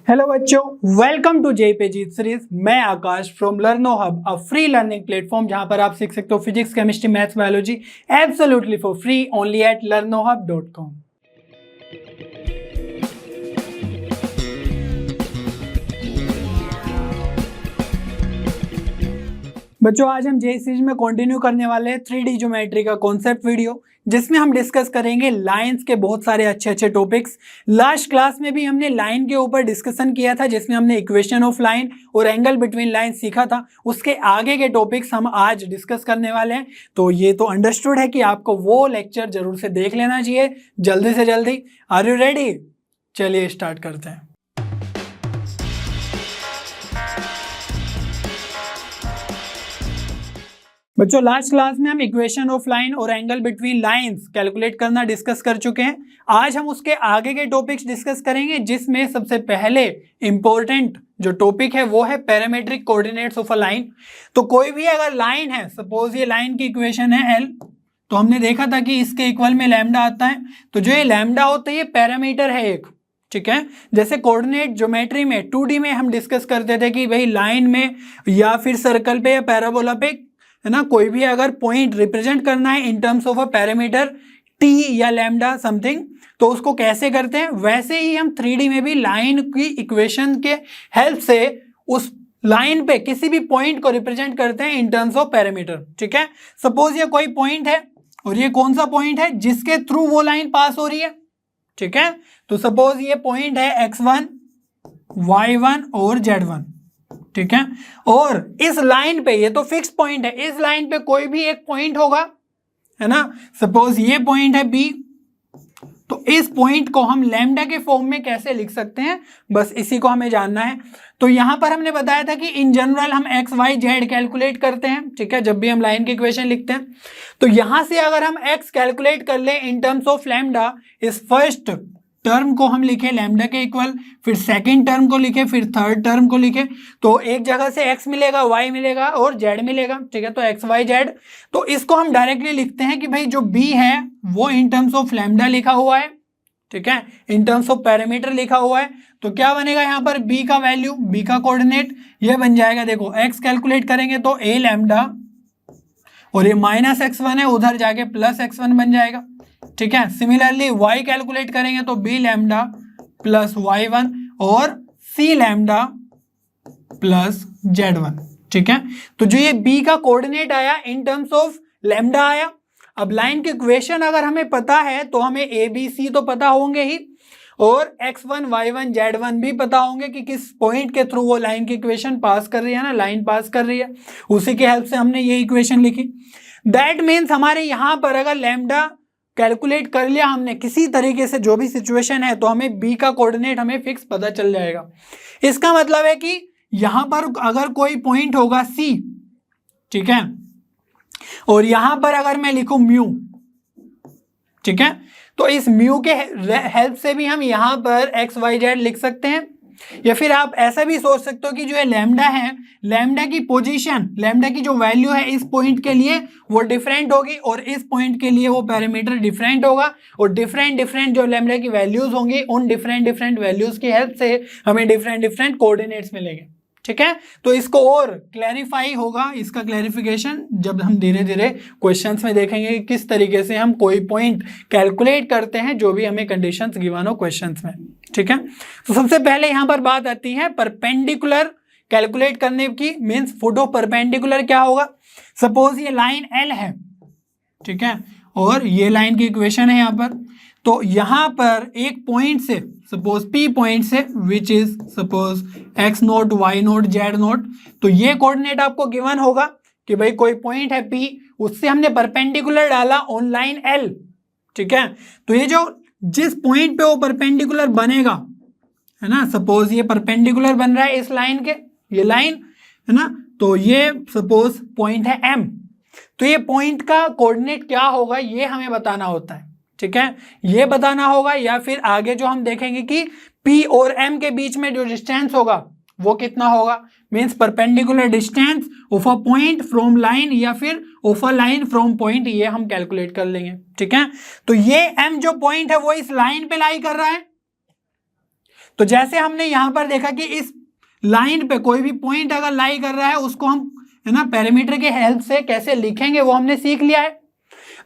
Hello बच्चों, welcome to JPG series. मैं Akash from Learno Hub, a free learning platform जहां पर आप सीख सकते हो physics, chemistry, maths, biology absolutely for free only at learnohub.com। बच्चों, आज हम जे सीरीज में कंटिन्यू करने वाले हैं 3D ज्योमेट्री का कॉन्सेप्ट वीडियो, जिसमें हम डिस्कस करेंगे लाइंस के बहुत सारे अच्छे अच्छे टॉपिक्स। लास्ट क्लास में भी हमने लाइन के ऊपर डिस्कशन किया था, जिसमें हमने इक्वेशन ऑफ लाइन और एंगल बिटवीन लाइन सीखा था। उसके आगे के टॉपिक्स हम आज डिस्कस करने वाले हैं। तो ये तो अंडरस्टूड है कि आपको वो लेक्चर जरूर से देख लेना चाहिए जल्दी से जल्दी। Are you ready? चलिए स्टार्ट करते हैं। बच्चों, लास्ट क्लास में हम इक्वेशन ऑफ लाइन और एंगल बिटवीन लाइंस कैलकुलेट करना डिस्कस कर चुके हैं। आज हम उसके आगे के टॉपिक्स डिस्कस करेंगे, जिसमें सबसे पहले इंपॉर्टेंट जो टॉपिक है वो है parametric coordinates of a line. तो कोई भी अगर लाइन है, सपोज ये लाइन की इक्वेशन है एल, तो हमने देखा था कि इसके इक्वल में लैम्डा आता है। तो जो ये लैम्डा होता है ये पैरामीटर है एक, ठीक है। जैसे कोऑर्डिनेट ज्योमेट्री में 2D में हम डिस्कस करते थे कि भाई लाइन में या फिर सर्कल पे या पैराबोला पे, है ना, कोई भी अगर पॉइंट रिप्रेजेंट करना है in terms of a parameter T या लैम्डा समथिंग, तो उसको कैसे करते हैं, वैसे ही हम 3D में भी लाइन की इक्वेशन के हेल्प से उस लाइन पे किसी भी पॉइंट को रिप्रेजेंट करते हैं इन टर्म्स ऑफ पैरामीटर, ठीक है। सपोज ये कोई पॉइंट है और ये कौन सा पॉइंट है जिसके थ्रू वो लाइन पास हो रही है, ठीक है। तो सपोज ये पॉइंट है x1, y1 और z1, ठीक है। और इस लाइन पे, ये तो फिक्स पॉइंट है, इस लाइन पे कोई भी एक पॉइंट होगा, है ना। सपोज ये पॉइंट है B, तो इस पॉइंट को हम लैम्डा के फॉर्म में कैसे लिख सकते हैं, बस इसी को हमें जानना है। तो यहां पर हमने बताया था कि इन जनरल हम एक्स वाई जेड कैलकुलेट करते हैं, ठीक है, जब भी हम लाइन की इक्वेशन लिखते हैं। तो यहां से अगर हम x कैलकुलेट कर ले इन टर्म्स ऑफ लैम्डा, इस फर्स्ट टर्म को हम लिखे लैम्डा के इक्वल, फिर सेकंड टर्म को लिखे, फिर थर्ड टर्म को लिखे, तो एक जगह से x मिलेगा, y मिलेगा और z मिलेगा, ठीक है। तो x y z, तो इसको हम डायरेक्टली लिखते हैं कि भाई जो b है वो इन टर्म्स ऑफ लैम्डा लिखा हुआ है, ठीक है, इन टर्म्स ऑफ पैरामीटर लिखा हुआ है। तो क्या बनेगा यहाँ पर b का वैल्यू, b का कोऑर्डिनेट ये बन जाएगा, देखो x कैलकुलेट करेंगे तो a लैम्डा, और ये माइनस x1 है, उधर जाके प्लस x1 बन जाएगा, ठीक है। सिमिलरली y कैलकुलेट करेंगे तो b लैम्डा प्लस y1 और c लैम्डा प्लस z1, ठीक है। तो जो ये b का कोऑर्डिनेट आया इन टर्म्स ऑफ लैम्डा आया। अब लाइन की इक्वेशन अगर हमें पता है तो हमें a b c तो पता होंगे ही, और x1 y1 z1 भी पता होंगे कि किस पॉइंट के थ्रू वो लाइन की इक्वेशन पास कर रही है ना, लाइन पास कर रही है, उसी के हेल्प से हमने ये इक्वेशन लिखी। दैट मीन्स हमारे यहां पर अगर लैम्डा कैलकुलेट कर लिया हमने किसी तरीके से, जो भी सिचुएशन है, तो हमें b का कोऑर्डिनेट हमें फिक्स पता चल जाएगा। इसका मतलब है कि यहां पर अगर कोई पॉइंट होगा c, ठीक है, और यहां पर अगर मैं लिखूं म्यू, ठीक है, तो इस म्यू के हेल्प से भी हम यहां पर एक्स वाई जेड लिख सकते हैं। या फिर आप ऐसा भी सोच सकते हो कि जो ये लैम्डा है, लैम्डा की पोजीशन, लैम्डा की जो वैल्यू है इस पॉइंट के लिए वो डिफरेंट होगी और इस पॉइंट के लिए वो पैरामीटर डिफरेंट होगा, और डिफरेंट डिफरेंट जो लैम्डा की वैल्यूज होंगी उन डिफरेंट डिफरेंट वैल्यूज की हेल्प से हमें डिफरेंट डिफरेंट कोऑर्डिनेट्स मिलेंगे, ठीक है। तो इसको और क्लैरिफाई होगा, इसका क्लैरिफिकेशन जब हम धीरे धीरे क्वेश्चंस में देखेंगे कि किस तरीके से हम कोई पॉइंट कैलकुलेट करते हैं जो भी हमें कंडीशंस गिवन हो क्वेश्चंस में, ठीक है। तो सबसे पहले यहां पर बात आती है परपेंडिकुलर कैलकुलेट करने की, मींस फुट ऑफ परपेंडिकुलर क्या होगा। सपोज ये लाइन एल है, ठीक है, और ये लाइन की इक्वेशन है यहां पर। तो यहां पर एक पॉइंट से, सपोज P पॉइंट से, which is suppose x note, y note, z note, तो ये कोऑर्डिनेट आपको गिवन होगा कि भाई कोई पॉइंट है P, उससे हमने परपेंडिकुलर डाला ऑन लाइन L, ठीक है। तो ये जो जिस पॉइंट पे वो परपेंडिकुलर बनेगा, है ना, सपोज ये परपेंडिकुलर बन रहा है इस लाइन के, ये लाइन है ना, तो ये सपोज पॉइंट है M, तो ये पॉइंट का कोऑर्डिनेट क्या होगा ये हमें बताना होता है, ठीक है, ये बताना होगा। या फिर आगे जो हम देखेंगे कि P और M के बीच में जो डिस्टेंस होगा वो कितना होगा, means perpendicular distance of a point from line या फिर of a line from point, ये हम कैलकुलेट कर लेंगे, ठीक है। तो ये M जो पॉइंट है वो इस लाइन पे लाई कर रहा है, तो जैसे हमने यहां पर देखा कि इस लाइन पे कोई भी पॉइंट अगर लाई कर रहा है उसको हम है ना पैरामीटर के हेल्प से कैसे लिखेंगे वो हमने सीख लिया है।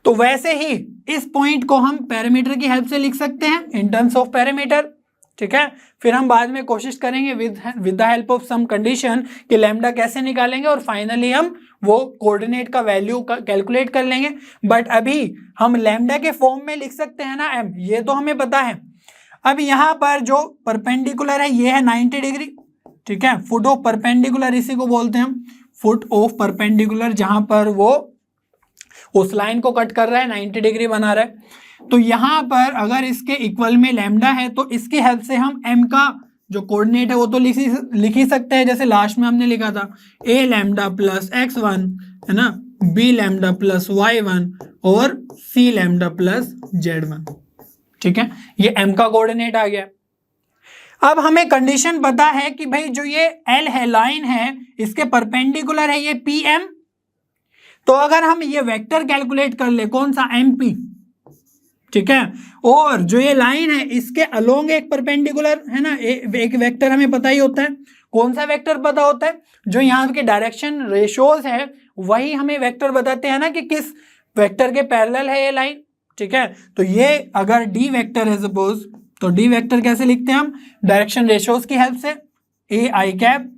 तो वैसे ही इस पॉइंट को हम पैरामीटर की हेल्प से लिख सकते हैं इन टर्म्स ऑफ पैरामीटर, ठीक है। फिर हम बाद में कोशिश करेंगे with the help of some condition कि लैम्डा कैसे निकालेंगे और फाइनली हम वो कोऑर्डिनेट का वैल्यू कैलकुलेट कर लेंगे। बट अभी हम लैम्डा के फॉर्म में लिख सकते हैं ना m, ये तो हमें पता है। अब यहाँ पर जो परपेंडिकुलर है ये है 90 डिग्री, ठीक है। फुट ऑफ परपेंडिकुलर इसी को बोलते हैं हम, फुट ऑफ परपेंडिकुलर, जहां पर वो उस लाइन को कट कर रहा है 90 डिग्री बना रहा है। तो यहां पर अगर इसके इक्वल में लैम्डा है तो इसकी हेल्प से हम m का जो कोऑर्डिनेट है वो तो लिख ही सकते हैं, जैसे लास्ट में हमने लिखा था a लैम्डा प्लस x1 है ना, b लैम्डा प्लस y1 और c लैम्डा प्लस z1, ठीक है। ये m का कोऑर्डिनेट आ गया। अब हमें कंडीशन पता है कि भाई जो ये L है, लाइन है, इसके परपेंडिकुलर है ये PM। तो अगर हम ये वेक्टर कैलकुलेट कर ले, कौन सा, MP, ठीक है, और जो ये लाइन है इसके अलोंग एक परपेंडिकुलर है ना, एक वेक्टर हमें पता ही होता है। कौन सा वेक्टर पता होता है? जो यहाँ के डायरेक्शन रेशोज है वही हमें वेक्टर बताते हैं ना कि किस वेक्टर के पैरेलल है ये लाइन, ठीक है। तो ये अगर डी वेक्टर है सपोज, तो डी वेक्टर कैसे लिखते हैं हम? डायरेक्शन रेशोज की हेल्प से, a i cap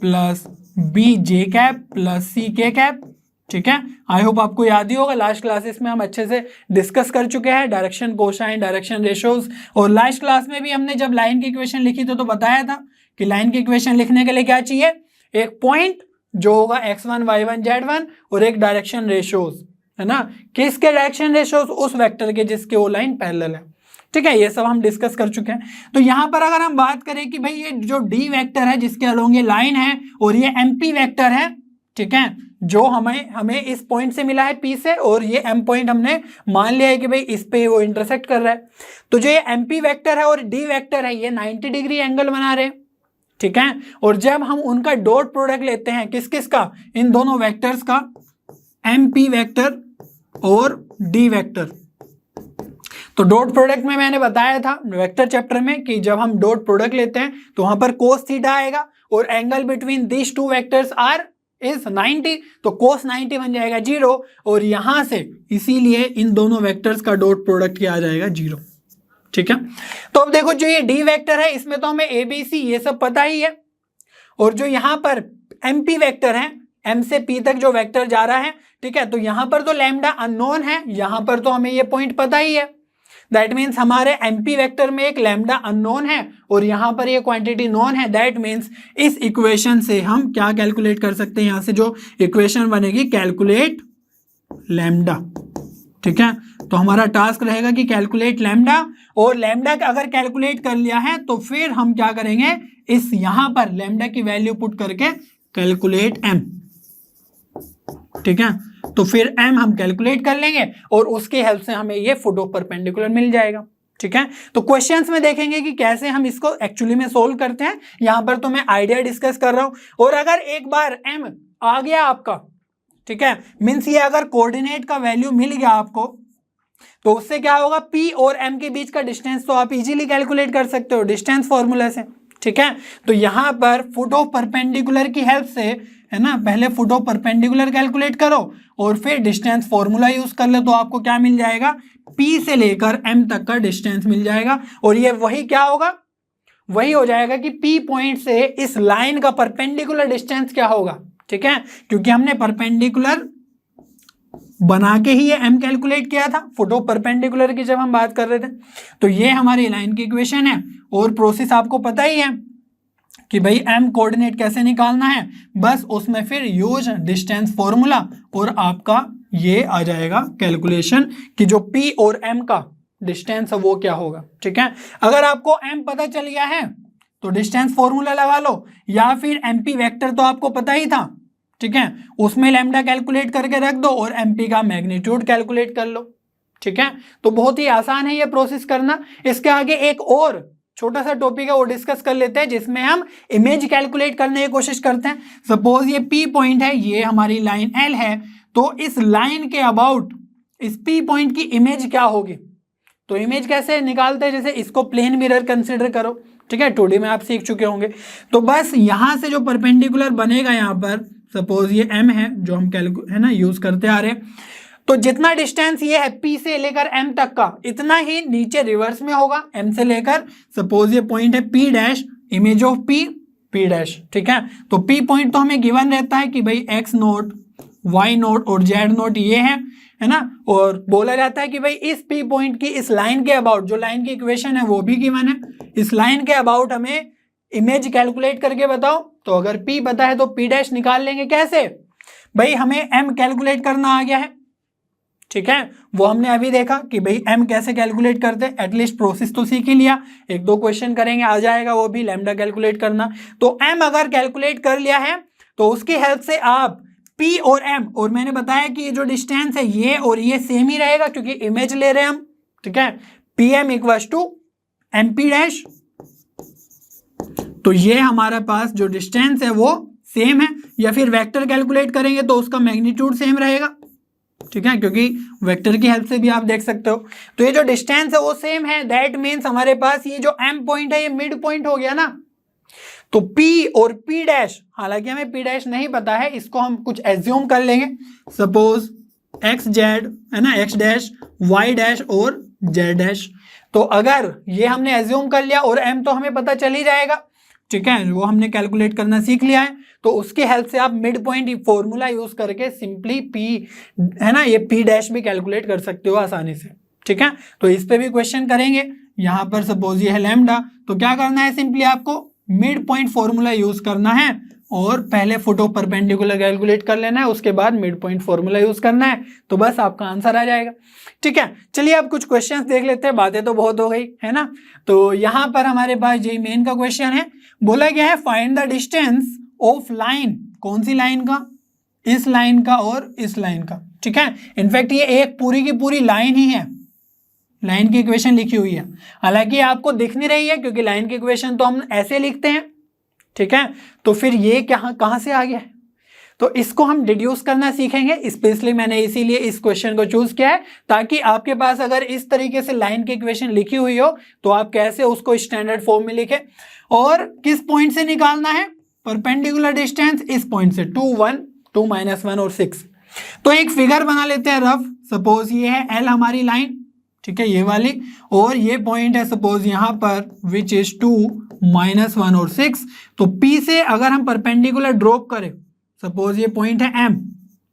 plus b j cap plus c k cap, ठीक है। आई होप आपको याद ही होगा, लास्ट क्लासेस में हम अच्छे से डिस्कस कर चुके हैं डायरेक्शन कोसाइन, डायरेक्शन रेशोज। और लास्ट क्लास में भी हमने जब लाइन की इक्वेशन लिखी तो बताया था कि लाइन की इक्वेशन लिखने के लिए क्या चाहिए? एक पॉइंट जो होगा x1 y1 z1 और एक डायरेक्शन रेशोज, है ना। किसके डायरेक्शन रेशोज? उस वेक्टर के जिसके वो लाइन पैरेलल है, ठीक है। ये सब हम डिस्कस कर चुके हैं। तो यहां पर अगर हम बात करें कि भाई ये जो डी वेक्टर है जिसके अलोंग ये लाइन है और ये एमपी वेक्टर है, ठीक है, जो हमें इस पॉइंट से मिला है P से, और ये M पॉइंट हमने मान लिया है कि भाई इस पे वो इंटरसेक्ट कर रहा है। तो जो ये MP वेक्टर है और D वेक्टर है ये 90 डिग्री एंगल बना रहे हैं, ठीक है। और जब हम उनका डॉट प्रोडक्ट लेते हैं किस किस का? इन दोनों वेक्टर्स का, MP वेक्टर और D वेक्टर। तो डॉट प्रोडक्ट में मैंने बताया था वेक्टर चैप्टर में कि जब हम डॉट प्रोडक्ट लेते हैं तो वहां पर cos थीटा आएगा और angle between this two vectors are is 90, तो cos 90 बन जाएगा 0, और यहां से इसीलिए इन दोनों वेक्टर्स का डॉट प्रोडक्ट क्या आ जाएगा? 0, ठीक है। तो अब देखो जो ये डी वेक्टर है इसमें तो हमें ABC ये सब पता ही है, और जो यहाँ पर MP वेक्टर है, M से P तक जो वेक्टर जा रहा है, ठीक है, तो यहाँ पर तो लैम्डा अननोन है, यहाँ पर तो हमें ये पॉइंट पता ही है। दैट मीन्स हमारे MP वेक्टर में एक लैम्डा अननोन है और यहाँ पर ये क्वांटिटी नोन है। दैट मीन्स इस इक्वेशन से हम क्या कैलकुलेट कर सकते हैं? यहाँ से जो इक्वेशन बनेगी, कैलकुलेट लैम्डा, ठीक है। तो हमारा टास्क रहेगा कि कैलकुलेट लैम्डा, और लैम्डा अगर कैलकुलेट कर लिया है तो फिर हम क्या करेंगे? इस यहाँ पर लैम्डा की वैल्यू पुट करके कैलकुलेट M, ठीक है। तो फिर M हम कैलकुलेट कर लेंगे और उसकी हेल्प से हमें ये फुट ऑफ परपेंडिकुलर मिल जाएगा, ठीक है। तो क्वेश्चंस में देखेंगे कि कैसे हम इसको एक्चुअली में सोल्व करते हैं। यहां पर तो मैं आइडिया डिस्कस कर रहा हूं, और अगर एक बार M आ गया आपका, ठीक है, मीन्स ये अगर कोऑर्डिनेट का वैल्यू मिल गया आपको, तो उससे क्या होगा? P और M के बीच का डिस्टेंस तो आप इजीली कैलकुलेट कर सकते हो डिस्टेंस फॉर्मूला से, ठीक है। तो यहां पर फुट ऑफ परपेंडिकुलर की हेल्प से, है ना, पहले फुट ऑफ परपेंडिकुलर कैलकुलेट करो और फिर डिस्टेंस फॉर्मूला यूज कर ले, तो आपको क्या मिल जाएगा? P से लेकर M तक का डिस्टेंस मिल जाएगा। और ये वही क्या होगा? वही हो जाएगा कि P पॉइंट से इस लाइन का परपेंडिकुलर डिस्टेंस क्या होगा, ठीक है, क्योंकि हमने परपेंडिकुलर बना के ही ये M कैलकुलेट किया था फुट ऑफ परपेंडिकुलर की जब हम बात कर रहे थे। तो ये हमारी लाइन की इक्वेशन है, और प्रोसेस आपको पता ही है कि भाई M कोऑर्डिनेट कैसे निकालना है, बस उसमें फिर यूज डिस्टेंस फॉर्मूला और आपका ये आ जाएगा कैलकुलेशन कि जो P और M का डिस्टेंस है वो क्या होगा, ठीक है। अगर आपको M पता चल गया है तो डिस्टेंस फॉर्मूला लगा लो, या फिर MP वेक्टर तो आपको पता ही था, ठीक है, उसमें लैम्डा कैलकुलेट करके रख दो और MP का मैग्नीट्यूड कैलकुलेट कर लो, ठीक है। तो बहुत ही आसान है ये प्रोसेस करना। इसके आगे एक और छोटा सा टॉपिक है वो डिस्कस कर लेते हैं, जिसमें हम इमेज कैलकुलेट करने की कोशिश करते हैं। सपोज ये P पॉइंट है, ये हमारी लाइन L है, तो इस लाइन के अबाउट इस P पॉइंट की इमेज क्या होगी? तो इमेज कैसे निकालते हैं? जैसे इसको प्लेन मिरर कंसिडर करो, ठीक है, 2D में आप सीख चुके होंगे। तो बस यहाँ से जो परपेंडिकुलर बनेगा यहाँ पर, सपोज ये m है जो हम है ना यूज करते आ रहे हैं, तो जितना डिस्टेंस ये है P से लेकर M तक का, इतना ही नीचे रिवर्स में होगा M से लेकर। सपोज ये पॉइंट है P dash, image of P dash, ठीक है। तो P पॉइंट तो हमें गिवन रहता है कि भाई x नोट, y नोट और z नोट ये है ना, और बोला जाता है कि भाई इस P पॉइंट की इस लाइन के अबाउट, जो लाइन की इक्वेशन है वो भी गिवन है, इस लाइन के अबाउट हमें इमेज कैलकुलेट करके बताओ। तो अगर P पता है तो P डैश निकाल लेंगे। कैसे भाई, हमें M कैलकुलेट करना आ गया है, ठीक है, वो हमने अभी देखा कि भाई M कैसे कैलकुलेट करते हैं, एटलीस्ट प्रोसेस तो सीख ही लिया, एक दो क्वेश्चन करेंगे आ जाएगा वो भी, लैम्डा कैलकुलेट करना। तो M अगर कैलकुलेट कर लिया है तो उसकी हेल्प से आप P और M, और मैंने बताया कि ये जो डिस्टेंस है ये और ये सेम ही रहेगा क्योंकि इमेज ले रहे हैं हम, ठीक है, PM equals to MP dash. तो ये हमारा पास जो डिस्टेंस है वो सेम है, या फिर वेक्टर कैलकुलेट करेंगे तो उसका मैग्नीट्यूड सेम रहेगा, ठीक है, क्योंकि वेक्टर की हेल्प से भी आप देख सकते हो। तो ये जो डिस्टेंस है वो सेम है, दैट मीन्स हमारे पास ये जो M पॉइंट है ये मिड पॉइंट हो गया ना। तो P और P डैश, हालांकि हमें P डैश नहीं पता है, इसको हम कुछ एज्यूम कर लेंगे, सपोज XZ है ना, X डैश, Y डैश और Z डैश। तो अगर ये हमने एज्यूम कर लिया और M तो हमें पता चल ही जाएगा, ठीक है, वो हमने कैलकुलेट करना सीख लिया है। तो उसकी हेल्प से आप मिड पॉइंट फॉर्मूला यूज करके सिंपली P है ना, ये P डैश भी कैलकुलेट कर सकते हो आसानी से, ठीक है। तो इस पे भी क्वेश्चन करेंगे। यहाँ पर सपोज ये है लैम्डा, तो क्या करना है, सिंपली आपको मिड पॉइंट फॉर्मूला यूज करना है और पहले फुट ऑफ परपेंडिकुलर कैलकुलेट कर लेना है, उसके बाद मिड पॉइंट फॉर्मूला यूज करना है, तो बस आपका आंसर आ जाएगा, ठीक है। चलिए अब कुछ क्वेश्चंस देख लेते हैं, बातें तो बहुत हो गई है ना। तो यहाँ पर हमारे पास ये मेन का क्वेश्चन है, बोला गया है find the distance of line, कौन सी लाइन का, इस लाइन का और इस लाइन का, ठीक है। इनफैक्ट ये एक पूरी की पूरी लाइन ही है, लाइन की इक्वेशन लिखी हुई है, हालांकि आपको दिख नहीं रही है क्योंकि लाइन की इक्वेशन तो हम ऐसे लिखते हैं, ठीक है। तो फिर ये कहाँ से आ गया है, तो इसको हम डिड्यूस करना सीखेंगे। स्पेशली मैंने इसीलिए इस क्वेश्चन को चूज किया है ताकि आपके पास अगर इस तरीके से लाइन की इक्वेशन लिखी हुई हो तो आप कैसे उसको स्टैंडर्ड फॉर्म में लिखें। और किस पॉइंट से निकालना है, परपेंडिकुलर डिस्टेंस इस पॉइंट से, 2, 1, 2, -1 और 6। तो एक फिगर बना लेते हैं रफ, सपोज ये है L हमारी लाइन, ठीक है, ये वाली, और ये पॉइंट है सपोज यहाँ पर विच इज 2, -1 और 6। तो P से अगर हम परपेंडिकुलर ड्रॉप करें, सपोज ये पॉइंट है M,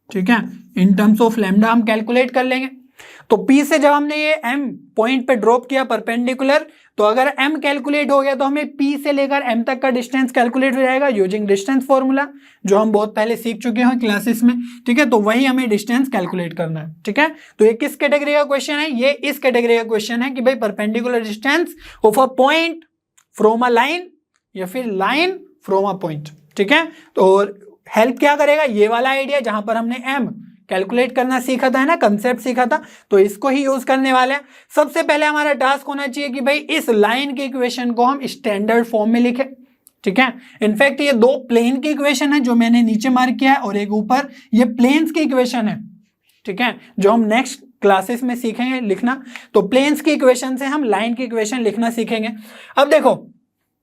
ठीक है, इन टर्म्स ऑफ लैम्डा हम कैलकुलेट कर लेंगे। तो P से जब हमने ये M पॉइंट पे ड्रॉप किया परपेंडिकुलर, तो अगर M कैलकुलेट हो गया तो हमें P से लेकर M तक का डिस्टेंस कैलकुलेट हो जाएगा यूजिंग डिस्टेंस फॉर्मूला, जो हम बहुत पहले सीख चुके हैं क्लासेस में, ठीक है। तो वही हमें डिस्टेंस कैलकुलेट करना है, ठीक है। तो ये किस कैटेगरी का क्वेश्चन है, ये इस कैटेगरी का क्वेश्चन है कि भाई perpendicular distance of a point from a line या फिर लाइन फ्रॉम अ पॉइंट, ठीक है। तो हेल्प क्या करेगा, ये वाला आइडिया जहां पर हमने M कैलकुलेट करना सीखा था, है ना, कंसेप्ट सीखा था, तो इसको ही यूज करने वाले हैं। सबसे पहले हमारा टास्क होना चाहिए कि भाई इस लाइन की इक्वेशन को हम स्टैंडर्ड फॉर्म में लिखें, ठीक है। इनफैक्ट ये दो प्लेन की इक्वेशन है जो मैंने नीचे मार्क किया है और एक ऊपर, ये प्लेन्स की इक्वेशन है, ठीक है, जो हम नेक्स्ट क्लासेस में सीखेंगे लिखना। तो प्लेन्स की इक्वेशन से हम लाइन की इक्वेशन लिखना सीखेंगे। अब देखो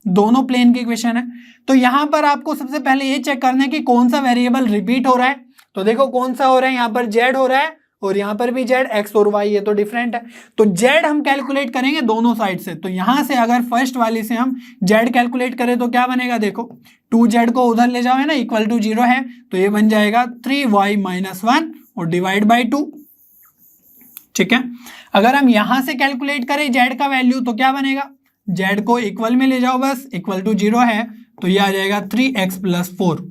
दोनों प्लेन की इक्वेशन है, तो यहां पर आपको सबसे पहले ये चेक करना है कि कौन सा वेरिएबल रिपीट हो रहा है। तो देखो कौन सा हो रहा है, यहाँ पर Z हो रहा है और यहाँ पर भी Z, X और Y ये तो डिफरेंट है। तो Z हम कैलकुलेट करेंगे दोनों साइड से, तो यहाँ से अगर फर्स्ट वाली से हम Z कैलकुलेट करें तो क्या बनेगा, देखो 2Z को उधर ले जाओ, है ना, इक्वल टू 0 है, तो ये बन जाएगा 3Y - 1 और डिवाइड बाई 2, ठीक है। अगर हम यहाँ से कैलकुलेट करें Z का वैल्यू तो क्या बनेगा, Z को इक्वल में ले जाओ बस, इक्वल टू 0 है, तो ये आ जाएगा 3X + 4,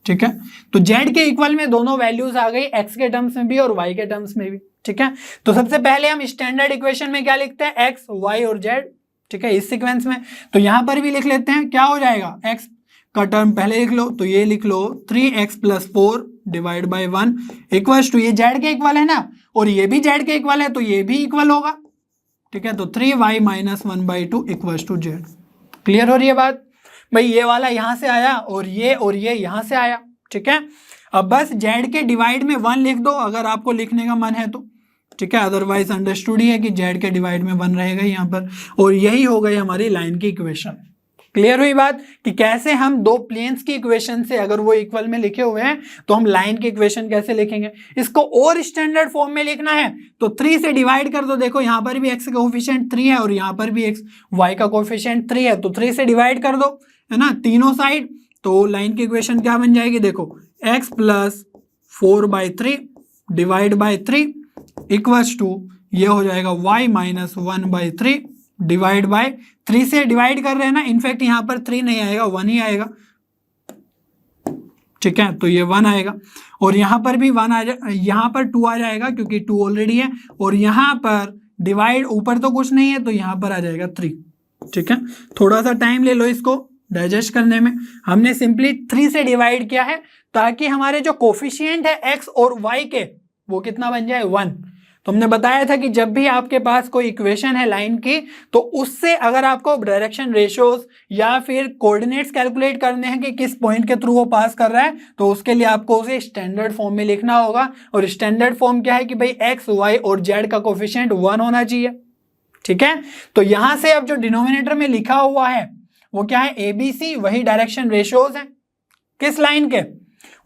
ठीक है। तो Z के इक्वल में दोनों वैल्यूज आ गई, X के टर्म्स में भी और Y के टर्म्स में भी, ठीक है। तो सबसे पहले हम स्टैंडर्ड इक्वेशन में क्या लिखते हैं, X, Y और Z, ठीक है, इस सीक्वेंस में। तो यहां पर भी लिख लेते हैं, क्या हो जाएगा, X का टर्म पहले लिख लो, तो ये लिख लो 3X + 4 divide by 1 equals to, ये Z के इक्वल है ना, और ये भी Z के इक्वल है तो ये भी इक्वल होगा, ठीक है। तो 3Y - 1/2 equals to Z। Clear हो रही है बात भाई, ये वाला यहां से आया और ये यहां से आया, ठीक है। अब बस Z के डिवाइड में 1 लिख दो अगर आपको लिखने का मन है तो, ठीक है, अदरवाइज अंडरस्टूड ही है कि जेड के डिवाइड में 1 रहेगा यहाँ पर, और यही हो गई हमारी लाइन की इक्वेशन। क्लियर हुई बात कि कैसे हम दो प्लेन्स की इक्वेशन से अगर वो इक्वल में लिखे हुए हैं तो हम लाइन की इक्वेशन कैसे लिखेंगे। इसको और स्टैंडर्ड फॉर्म में लिखना है तो 3 से डिवाइड कर दो। देखो यहाँ पर भी x का कोफिशिएंट 3 है और यहाँ पर भी y का कोफिशिएंट 3 है, तो 3 से डिवाइड कर दो, है ना, तीनों साइड। तो लाइन की इक्वेशन क्या बन जाएगी, देखो x plus 4/3 divide by 3 equals to ये हो जाएगा y माइनस 1/3 डिवाइड बाय 3 से डिवाइड कर रहे हैं ना, इनफैक्ट यहाँ पर 3 नहीं आएगा, 1 ही आएगा। ठीक है, तो ये 1 आएगा और यहाँ पर भी 1 आ जाए, यहाँ पर 2 आ जाएगा क्योंकि 2 ऑलरेडी है, और यहाँ पर डिवाइड ऊपर तो कुछ नहीं है तो यहाँ पर आ जाएगा 3। ठीक है, थोड़ा सा टाइम ले लो इसको डाइजेस्ट करने में। हमने सिंपली 3 से डिवाइड किया है ताकि हमारे जो कोफिशिएंट है x और y के वो कितना बन जाए, 1। तो हमने बताया था कि जब भी आपके पास कोई इक्वेशन है लाइन की तो उससे अगर आपको डायरेक्शन रेशियोज या फिर कोऑर्डिनेट्स कैलकुलेट करने हैं कि किस पॉइंट के थ्रू वो पास कर रहा है, तो उसके लिए आपको उसे स्टैंडर्ड फॉर्म में लिखना होगा। और स्टैंडर्ड फॉर्म क्या है कि भाई x, y और z का कोफिशिएंट 1 होना चाहिए। ठीक है, तो यहां से अब जो डिनोमिनेटर में लिखा हुआ है वो क्या है, ABC, वही डायरेक्शन रेशियोज है। किस लाइन के,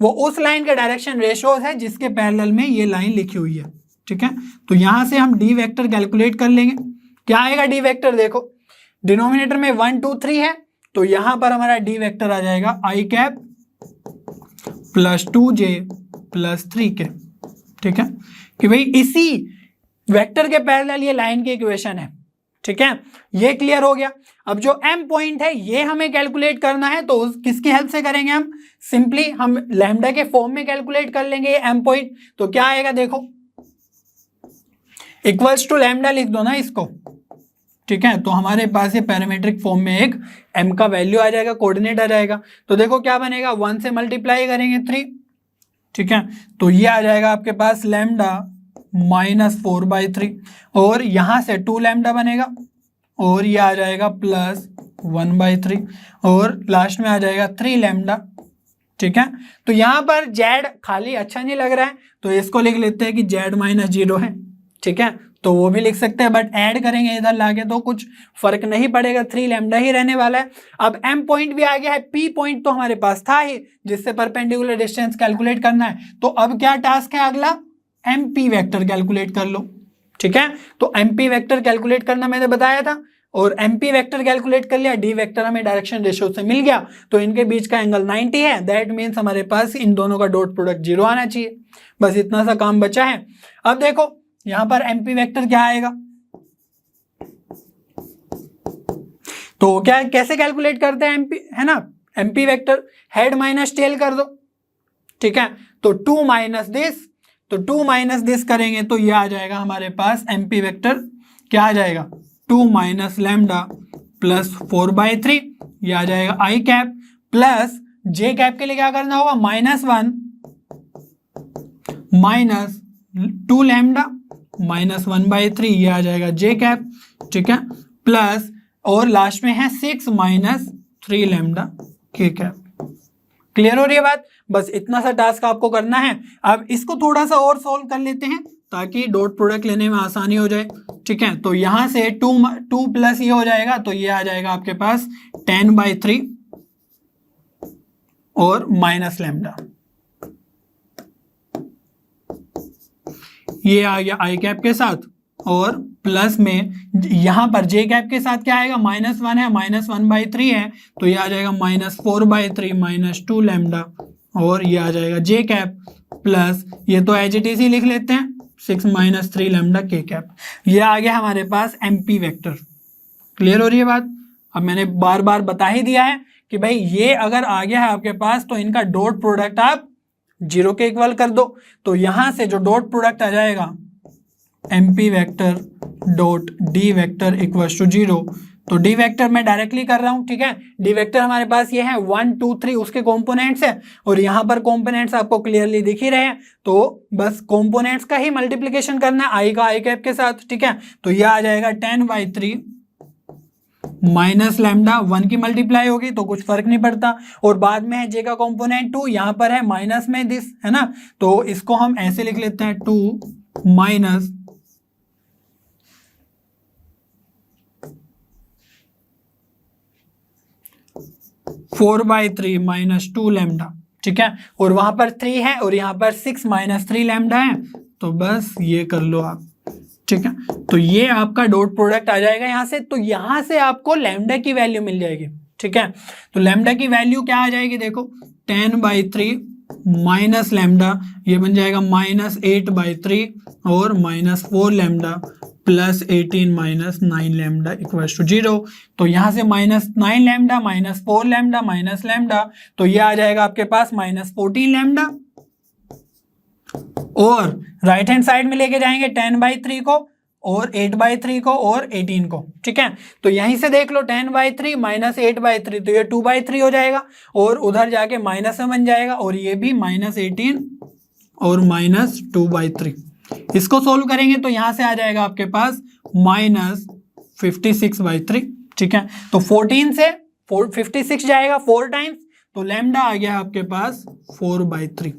वो उस लाइन के डायरेक्शन रेशियोज है जिसके पैरेलल में ये लाइन लिखी हुई है। ठीक है, तो यहां से हम डी वेक्टर कैलकुलेट कर लेंगे। क्या आएगा डी वेक्टर, देखो डिनोमिनेटर में 1 2 3 है तो यहां पर हमारा डी वेक्टर आ जाएगा i cap plus 2j plus 3k। ठीक है, कि भाई इसी वेक्टर के पैरेलल ये लाइन की इक्वेशन है। ठीक है, ये क्लियर हो गया। अब जो m पॉइंट है ये हमें कैलकुलेट करना है तो किसकी हेल्प से करेंगे, हम सिंपली हम लैम्डा के फॉर्म में कैलकुलेट कर लेंगे ये m पॉइंट। तो क्या आएगा, देखो इक्वल्स टू लैम्डा लिख दो ना इसको। ठीक है, तो हमारे पास ये पैरामीट्रिक फॉर्म में एक m का वैल्यू आ जाएगा, कोऑर्डिनेट आ जाएगा। तो देखो क्या बनेगा, 1 से मल्टीप्लाई करेंगे 3। ठीक है, तो ये आ जाएगा आपके पास लैम्डा माइनस 4/3 और यहां से 2 लैम्डा बनेगा और ये आ जाएगा प्लस 1/3 और लास्ट में आ जाएगा 3 लैम्डा। ठीक है, तो यहां पर z खाली अच्छा नहीं लग रहा है तो इसको लिख लेते हैं कि z माइनस 0 है। ठीक है, तो वो भी लिख सकते हैं, बट ऐड करेंगे इधर लाके तो कुछ फर्क नहीं पड़ेगा, 3 लैम्डा ही रहने वाला है। अब m पॉइंट भी आ गया है, p पॉइंट तो हमारे पास था ही जिससे परपेंडिकुलर डिस्टेंस कैलकुलेट करना है। तो अब क्या टास्क है अगला, mp वेक्टर कैलकुलेट कर लो। ठीक है, तो mp वेक्टर कैलकुलेट करना मैंने बताया था और mp वेक्टर कैलकुलेट कर लिया, d वेक्टर हमें डायरेक्शन रेशियो से मिल गया तो इनके बीच का एंगल 90 है। दैट मीन्स हमारे पास इन दोनों का डॉट प्रोडक्ट 0 आना चाहिए। बस इतना सा काम बचा है। अब देखो यहां पर mp वेक्टर क्या आएगा, तो क्या कैसे कैलकुलेट करते हैं mp, है ना, mp vector head minus tell कर दो। ठीक है, तो 2 माइनस दिस, तो 2 माइनस दिस करेंगे तो ये आ जाएगा हमारे पास mp वेक्टर क्या आ जाएगा, 2 माइनस लैम्डा प्लस 4/3, ये आ जाएगा i cap plus j cap के लिए क्या करना होगा, -1 माइनस 2 लैम्डा माइनस 1/3, ये आ जाएगा j कैप। ठीक है, प्लस और लास्ट में है 6 minus 3 lambda k cap. Clear हो रही है बात, बस इतना सा टास्क आपको करना है। अब इसको थोड़ा सा और सॉल्व कर लेते हैं ताकि डॉट प्रोडक्ट लेने में आसानी हो जाए। ठीक है, तो यहां से 2 प्लस ये हो जाएगा तो ये आ जाएगा आपके पास 10/3 और माइनस लैम्डा, ये आ गया i कैप के साथ और प्लस में यहां पर j कैप के साथ क्या आएगा, -1 है, -1/3 है तो ये आ जाएगा -4/3 माइनस 2 लैम्डा और ये आ जाएगा j कैप प्लस ये तो एज इट इज ही लिख लेते हैं 6 माइनस 3 लैम्डा k कैप। ये आ गया हमारे पास mp वेक्टर। क्लियर हो रही है बात। अब मैंने बार बार बता ही दिया है कि भाई ये अगर आ गया है आपके पास तो इनका डॉट प्रोडक्ट आप 0 के इक्वल कर दो। तो यहां से जो डॉट प्रोडक्ट आ जाएगा mp vector dot d vector equal to 0, तो d वेक्टर मैं डायरेक्टली कर रहा हूं। ठीक है, d वेक्टर हमारे पास ये है 1 2 3 उसके कंपोनेंट्स है और यहां पर कंपोनेंट्स आपको क्लियरली दिख ही रहे हैं, तो बस कंपोनेंट्स का ही मल्टीप्लिकेशन करना है i का i कैप के साथ। ठीक है, तो यह आ जाएगा 10/3 माइनस लैम्डा 1 की मल्टीप्लाई होगी तो कुछ फर्क नहीं पड़ता और बाद में है j का कंपोनेंट 2, यहाँ पर है माइनस में दिस, है ना, तो इसको हम ऐसे लिख लेते हैं 2 माइनस 4/3 माइनस 2 लैम्डा, ठीक है, और वहां पर 3 है और यहाँ पर 6 माइनस 3 लैम्डा है, तो बस ये कर लो आप, ठीक है। तो ये आपका डॉट प्रोडक्ट आ जाएगा यहाँ से, तो यहाँ से आपको लैम्डा की वैल्यू मिल जाएगी, ठीक है। तो लैम्डा की वैल्यू क्या आ जाएगी, देखो 10/3 माइनस लैम्डा, ये बन जाएगा माइनस 8/3 और minus 4 lambda plus 18 minus 9 lambda equal to 0। तो यहाँ से minus 9 lambda minus 4 lambda minus lambda, तो ये आ जाएगा आपके पास माइनस 14 लैम्डा, और राइट हैंड साइड में लेके जाएंगे 10/3 को और 8/3 को और 18 को, ठीक है। तो यहीं से देख लो 10/3 माइनस 8/3, तो ये 2/3 हो जाएगा और उधर जाके माइनस में बन जाएगा, और ये भी माइनस 18 और माइनस 2/3। इसको सोल्व करेंगे तो यहां से आ जाएगा आपके पास माइनस 56/3, ठीक है। तो 14 से 56 जाएगा 4 टाइम्स, तो लैम्डा आ गया आपके पास 4/3,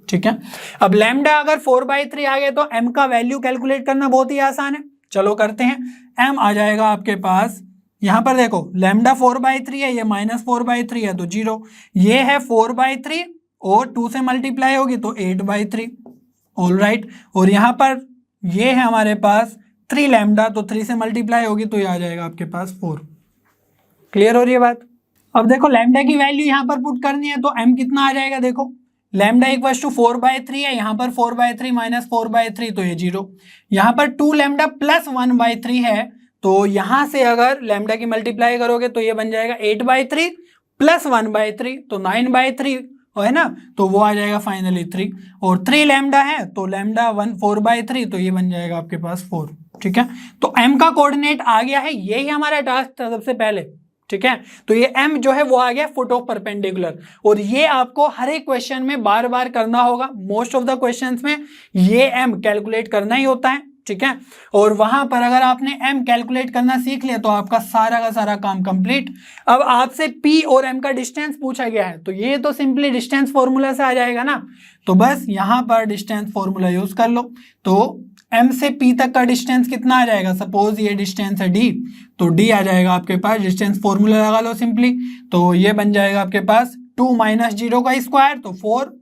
ठीक है। अब लैम्डा अगर 4/3 आ गया तो m का वैल्यू कैलकुलेट करना बहुत ही आसान है, चलो करते हैं। m आ जाएगा आपके पास, यहां पर देखो लैम्डा 4/3 है, ये माइनस 4/3 है तो 0, ये है 4/3 और 2 से मल्टीप्लाई होगी तो 8/3, ऑल राइट। और यहाँ पर ये है हमारे पास 3 लैम्डा, तो 3 से मल्टीप्लाई होगी तो ये आ जाएगा आपके पास 4। क्लियर हो रही है बात। अब देखो लैम्डा की वैल्यू यहाँ पर पुट करनी है, तो m कितना आ जाएगा, देखो लैम्डा इक्वल टू 4/3 है, यहाँ पर 4/3 माइनस 4/3 तो ये 0, यहाँ पर 2 लैम्डा प्लस 1/3 है, तो यहाँ से अगर लैम्डा की मल्टीप्लाई करोगे तो ये बन जाएगा 8/3 प्लस 1/3 तो 9/3 है ना, तो वो आ जाएगा फाइनली 3, और 3 लैम्डा है तो लैम्डा 4/3 तो ये बन जाएगा आपके पास 4, ठीक है। तो m का कोऑर्डिनेट आ गया है, यही हमारा टास्क था सबसे पहले, ठीक है। तो ये m जो है वो आ गया फुट ऑफ परपेंडिकुलर, और ये आपको हर एक क्वेश्चन में बार बार करना होगा, मोस्ट ऑफ द क्वेश्चंस में ये m कैलकुलेट करना ही होता है, ठीक है। और वहां पर अगर आपने m कैलकुलेट करना सीख लिया तो आपका सारा का सारा काम कंप्लीट। अब आपसे p और m का डिस्टेंस पूछा गया है, तो ये तो सिंपली डिस्टेंस फॉर्मूला से आ जाएगा ना, तो बस यहां पर डिस्टेंस फॉर्मूला यूज कर लो। तो m से p तक का डिस्टेंस कितना आ जाएगा, सपोज ये डिस्टेंस है d, तो d आ जाएगा आपके पास, डिस्टेंस फॉर्मूला लगा लो सिंपली, तो ये बन जाएगा आपके पास 2 माइनस 0 का स्क्वायर तो 4,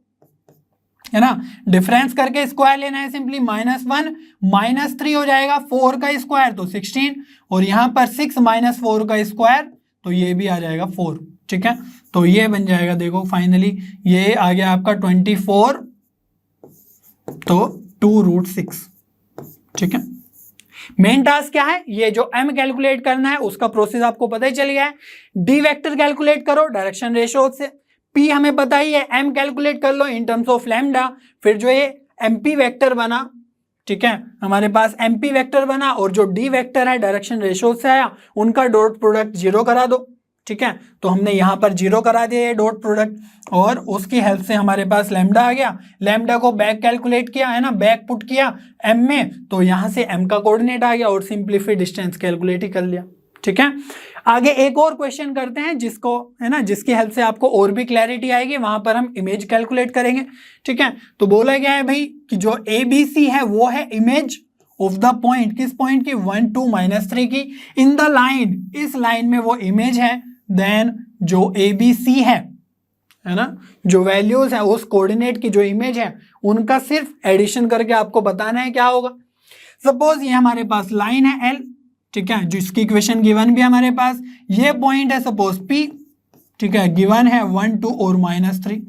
है ना, डिफरेंस करके स्क्वायर लेना है सिंपली, -1 -3 हो जाएगा 4 का स्क्वायर तो 16, और यहाँ पर 6 माइनस 4 का स्क्वायर तो ये भी आ जाएगा 4, ठीक है। तो ये बन जाएगा, देखो फाइनली ये आ गया आपका 24, तो 2√6, ठीक है। मेन टास्क क्या है, ये जो m कैलकुलेट करना है उसका प्रोसेस आपको पता ही चल गया है। d वेक्टर कैलकुलेट करो डायरेक्शन रेशियो से, p हमें पता ही है, m कैलकुलेट कर लो इन टर्म्स ऑफ लैम्डा, फिर जो ये mp वेक्टर बना, ठीक है, हमारे पास mp वेक्टर बना, और जो d वेक्टर है डायरेक्शन रेशियो से आया उनका डॉट प्रोडक्ट 0 करा दो, ठीक है। तो हमने यहाँ पर 0 करा दिया ये डॉट प्रोडक्ट, और उसकी हेल्प से हमारे पास लैम्डा आ गया, लैम्डा को बैक कैलकुलेट किया है ना, बैक पुट किया m में, तो यहाँ से m का कोऑर्डिनेट आ गया और सिंपली फिर डिस्टेंस कैलकुलेट ही कर लिया, ठीक है। आगे एक और क्वेश्चन करते हैं जिसको, है ना, जिसकी हेल्प से आपको और भी क्लैरिटी आएगी, वहां पर हम इमेज कैलकुलेट करेंगे, ठीक है। तो बोला गया है भाई कि जो ABC है वो है इमेज ऑफ द पॉइंट, किस पॉइंट की, 1 2 -3 की, इन द लाइन, इस लाइन में वो इमेज है, देन जो ABC है ना, जो वैल्यूज है उस कोऑर्डिनेट की जो इमेज है उनका सिर्फ एडिशन करके आपको बताना है क्या होगा। सपोज ये हमारे पास लाइन है L, ठीक है, जिसकी इक्वेशन गिवन भी हमारे पास, ये पॉइंट है सपोज P, ठीक है, गिवन है 1 2 और -3,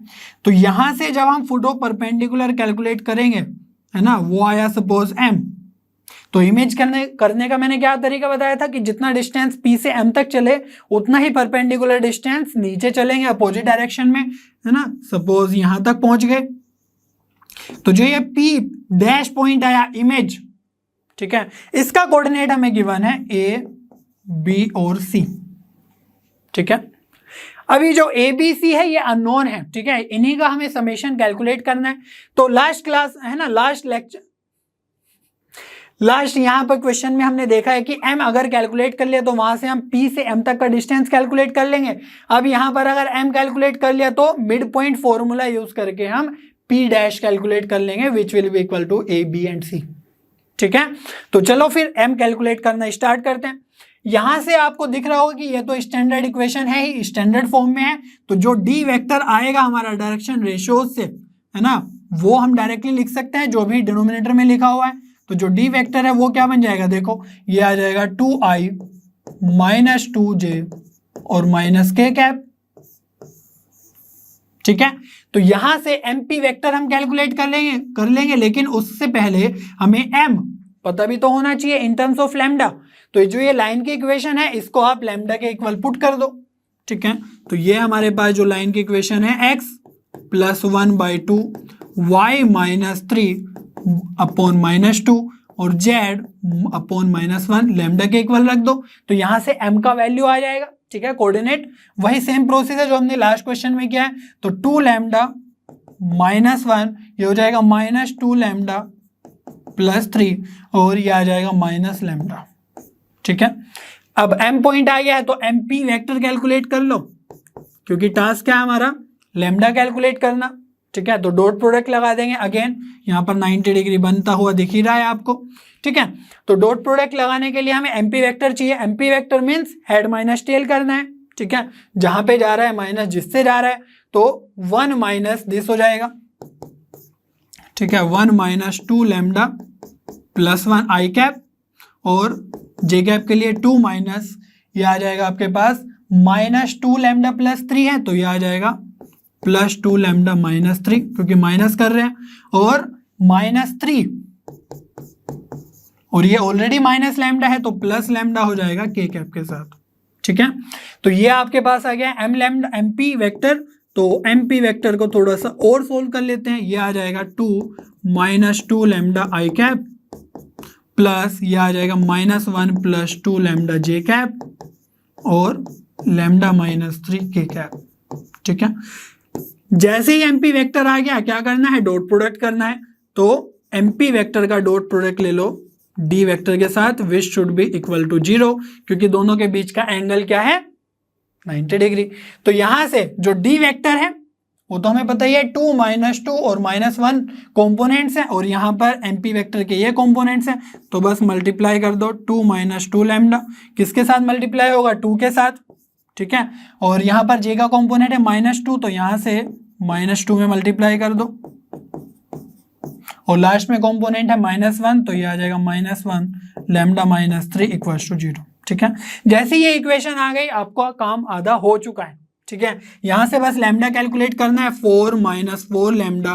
तो यहां से जब हम फुट ऑफ परपेंडिकुलर कैलकुलेट करेंगे, है ना, वो आया सपोज M, तो इमेज करने का मैंने क्या तरीका बताया था कि जितना डिस्टेंस P से M तक चले उतना ही परपेंडिकुलर डिस्टेंस नीचे चलेंगे अपोजिट डायरेक्शन में, है ना। सपोज यहां तक पहुंच गए, तो जो ये P डैश पॉइंट आया इमेज, ठीक है, इसका कोऑर्डिनेट हमें गिवन है A B और C, ठीक है। अभी जो ABC है ये अननोन है, ठीक है, इन्हीं का हमें समेशन कैलकुलेट करना है। तो लास्ट क्लास, है ना, लास्ट लेक्चर, लास्ट यहाँ पर क्वेश्चन में हमने देखा है कि m अगर कैलकुलेट कर लिया तो वहां से हम P से M तक का डिस्टेंस कैलकुलेट कर लेंगे। अब यहाँ पर अगर m कैलकुलेट कर लिया तो मिड पॉइंट फॉर्मूला यूज करके हम P डैश कैलकुलेट कर लेंगे, which will be equal to A B and C, ठीक है। तो चलो फिर m कैलकुलेट करना स्टार्ट करते हैं। यहां से आपको दिख रहा होगा कि ये तो स्टैंडर्ड इक्वेशन है ही, स्टैंडर्ड फॉर्म में है, तो जो डी वेक्टर आएगा हमारा डायरेक्शन रेशियोज से, है ना, वो हम डायरेक्टली लिख सकते हैं जो भी डिनोमिनेटर में लिखा हुआ है। तो जो डी वेक्टर है वो क्या बन जाएगा, देखो ये आ जाएगा 2i माइनस 2j और माइनस k कैप। ठीक है, तो यहां से एमपी वेक्टर हम कैलकुलेट कर लेंगे, लेकिन उससे पहले हमें एम पता भी तो होना चाहिए इन टर्म्स ऑफ लैम्डा। तो जो ये लाइन की इक्वेशन है इसको आप लैम्डा के इक्वल पुट कर दो। ठीक है, तो ये हमारे पास जो लाइन की इक्वेशन है x plus 1/2 y minus 3 upon minus 2 और z अपॉन माइनस 1 लैम्डा के इक्वल रख दो। तो यहां से m का वैल्यू आ जाएगा। ठीक है, कोऑर्डिनेट वही सेम प्रोसेस है जो हमने लास्ट क्वेश्चन में किया है। तो 2 लैम्डा माइनस 1 ये हो जाएगा माइनस 2 लैम्डा प्लस 3 और ये आ जाएगा माइनस लैम्डा। ठीक है, अब m पॉइंट आ गया है तो mp वेक्टर कैलकुलेट कर लो, क्योंकि टास्क क्या है हमारा, लैम्डा कैलकुलेट करना। ठीक है, तो डॉट प्रोडक्ट लगा देंगे। अगेन यहाँ पर 90 डिग्री बनता हुआ दिख ही रहा है आपको। ठीक है, तो डॉट प्रोडक्ट लगाने के लिए हमें एमपी वेक्टर चाहिए। MP vector means head minus tell करना है। ठीक है, जहां पे जा रहा है माइनस जिससे जा रहा है, तो 1 माइनस दिस हो जाएगा। ठीक है, 1 माइनस 2 लैम्डा प्लस 1 आई कैप और जे कैप के लिए 2 माइनस ये आ जाएगा आपके पास माइनस 2 लैम्डा प्लस 3 है, तो ये आ जाएगा प्लस 2 लैम्डा माइनस 3, क्योंकि माइनस कर रहे हैं, और माइनस 3 और ये ऑलरेडी माइनस लैम्डा है तो प्लस लैम्डा हो जाएगा के कैप के साथ। ठीक है, तो ये आपके पास आ गया एम लैम्डा एमपी वेक्टर। तो एमपी वेक्टर को थोड़ा सा और सोल्व कर लेते हैं। ये आ जाएगा 2 माइनस 2 लैम्डा आई कैप प्लस ये आ जाएगा माइनस 1 प्लस 2 लैम्डा जे कैप और लैम्डा माइनस 3 के कैप। ठीक है, जैसे ही एमपी वेक्टर आ गया क्या करना है, डॉट प्रोडक्ट करना है। तो एमपी वेक्टर का डॉट प्रोडक्ट ले लो डी वेक्टर के साथ, which should be equal to 0, क्योंकि दोनों के बीच का एंगल क्या है, 90 डिग्री। तो यहां से जो डी वेक्टर है वो तो हमें पता ही है 2 माइनस 2 और माइनस 1 कॉम्पोनेंट्स हैं, और यहाँ पर एमपी वेक्टर के ये कॉम्पोनेंट्स हैं, तो बस मल्टीप्लाई कर दो। 2 माइनस 2 लैम्डा किसके साथ मल्टीप्लाई होगा, 2 के साथ। ठीक है, और यहाँ पर जे का कॉम्पोनेंट है माइनस 2, तो यहाँ से माइनस 2 में मल्टीप्लाई कर दो, और लास्ट में कॉम्पोनेंट है माइनस 1, तो ये आ जाएगा minus 1 lambda minus 3 equals to 0। ठीक है, जैसे ये इक्वेशन आ गई आपका काम आधा हो चुका है। ठीक है, यहां से बस लैम्डा कैलकुलेट करना है। 4 माइनस 4 लैम्डा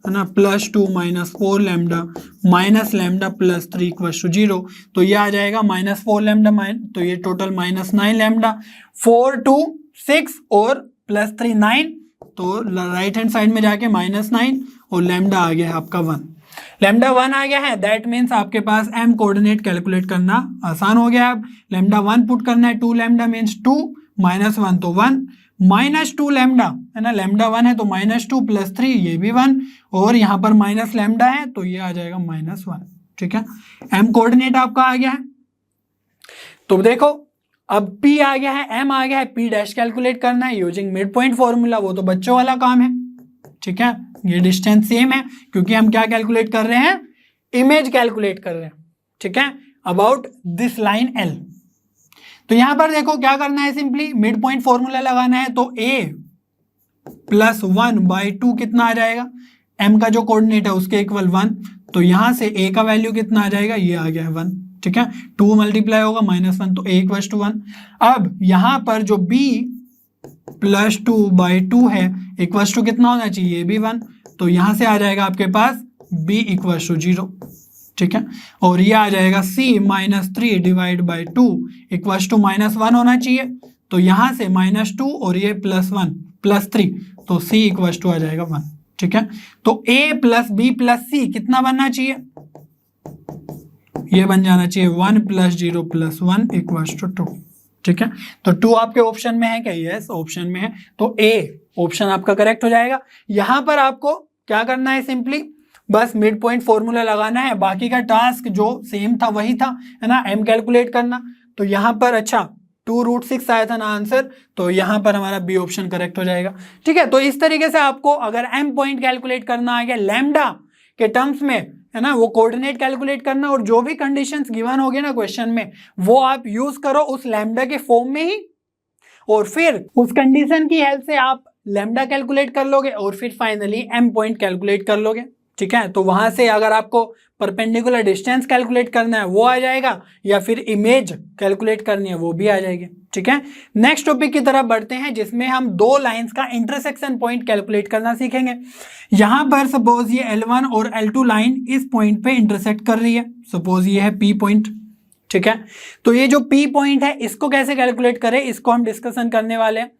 है ना plus 2 minus 4 lambda minus lambda plus 3 equals to 0। तो ये आ जाएगा माइनस 4 लैम्डा तो ये टोटल माइनस 9 लैम्डा, 4 2 6 और प्लस 3 9, तो राइट हैंड साइड में जाके माइनस 9 और लैम्डा आ गया है आपका 1। लैम्डा 1 आ गया है, दैट मीन्स आपके पास एम कोऑर्डिनेट कैलकुलेट करना आसान हो गया। अब लैम्डा 1 पुट करना है, 2 लैम्डा मीन्स 2 माइनस 1 तो 1 माइनस 2 लैम्डा है ना, लैम्डा 1 है तो माइनस 2 प्लस 3 ये भी 1, और यहाँ पर माइनस लैम्डा है तो ये आ जाएगा माइनस 1। ठीक है, एम कोऑर्डिनेट आपका आ गया है। तो देखो अब P आ गया है, M आ गया है, P डैश कैलकुलेट करना है यूजिंग मिड पॉइंट फॉर्मूला, वो तो बच्चों वाला काम है। ठीक है, ये डिस्टेंस सेम है क्योंकि हम क्या कैलकुलेट कर रहे हैं, इमेज कैलकुलेट कर रहे हैं। ठीक है, अबाउट दिस लाइन L। तो यहां पर देखो क्या करना है, सिंपली मिड पॉइंट फॉर्मूला लगाना है। तो a प्लस 1/2 कितना आ जाएगा, m का जो कोऑर्डिनेट है उसके इक्वल 1, तो यहां से a का वैल्यू कितना आ जाएगा, ये आ गया है 1। ठीक है, 2 मल्टीप्लाई होगा माइनस 1 तो a इक्वल टू 1। अब यहां पर जो b प्लस 2/2 है इक्वल टू कितना होना चाहिए, ये भी 1, तो यहां से आ जाएगा आपके पास b इक्वल टू 0। ठीक है, और ये आ जाएगा c minus 3 divide by 2 equal to minus 1 होना चाहिए, तो यहां से माइनस 2 और ये प्लस 1 प्लस 3, तो c इक्वल टू आ जाएगा 1। ठीक है, तो a plus b plus c कितना बनना चाहिए, ये बन जाना चाहिए 1 प्लस 0 प्लस 1 इक्वल टू 2। ठीक है, तो 2 आपके ऑप्शन में है क्या, यस ऑप्शन में है, तो a ऑप्शन आपका करेक्ट हो जाएगा। यहां पर आपको क्या करना है, सिंपली बस मिड पॉइंट फॉर्मूला लगाना है, बाकी का टास्क जो सेम था वही था, है ना, m कैलकुलेट करना। तो यहाँ पर अच्छा 2√6 आया था ना आंसर, तो यहाँ पर हमारा बी ऑप्शन करेक्ट हो जाएगा। ठीक है, तो इस तरीके से आपको अगर m पॉइंट कैलकुलेट करना आ गया, लैम्डा के टर्म्स में, है ना, वो कोऑर्डिनेट कैलकुलेट करना, और जो भी कंडीशंस गिवन होगे ना क्वेश्चन में वो आप यूज करो उस लैम्डा के फॉर्म में ही, और फिर उस कंडीशन की हेल्प से आप लैम्डा कैलकुलेट कर लोगे और फिर फाइनली एम पॉइंट कैलकुलेट कर लोगे। ठीक है, तो वहां से अगर आपको परपेंडिकुलर डिस्टेंस कैलकुलेट करना है वो आ जाएगा, या फिर इमेज कैलकुलेट करनी है वो भी आ जाएगी। ठीक है, नेक्स्ट टॉपिक की तरफ बढ़ते हैं जिसमें हम दो लाइंस का इंटरसेक्शन पॉइंट कैलकुलेट करना सीखेंगे। यहां पर सपोज ये L1 और L2 लाइन इस पॉइंट पे इंटरसेक्ट कर रही है, सपोज ये है P पॉइंट। ठीक है, तो ये जो P पॉइंट है इसको कैसे कैलकुलेट करें, इसको हम डिस्कशन करने वाले हैं।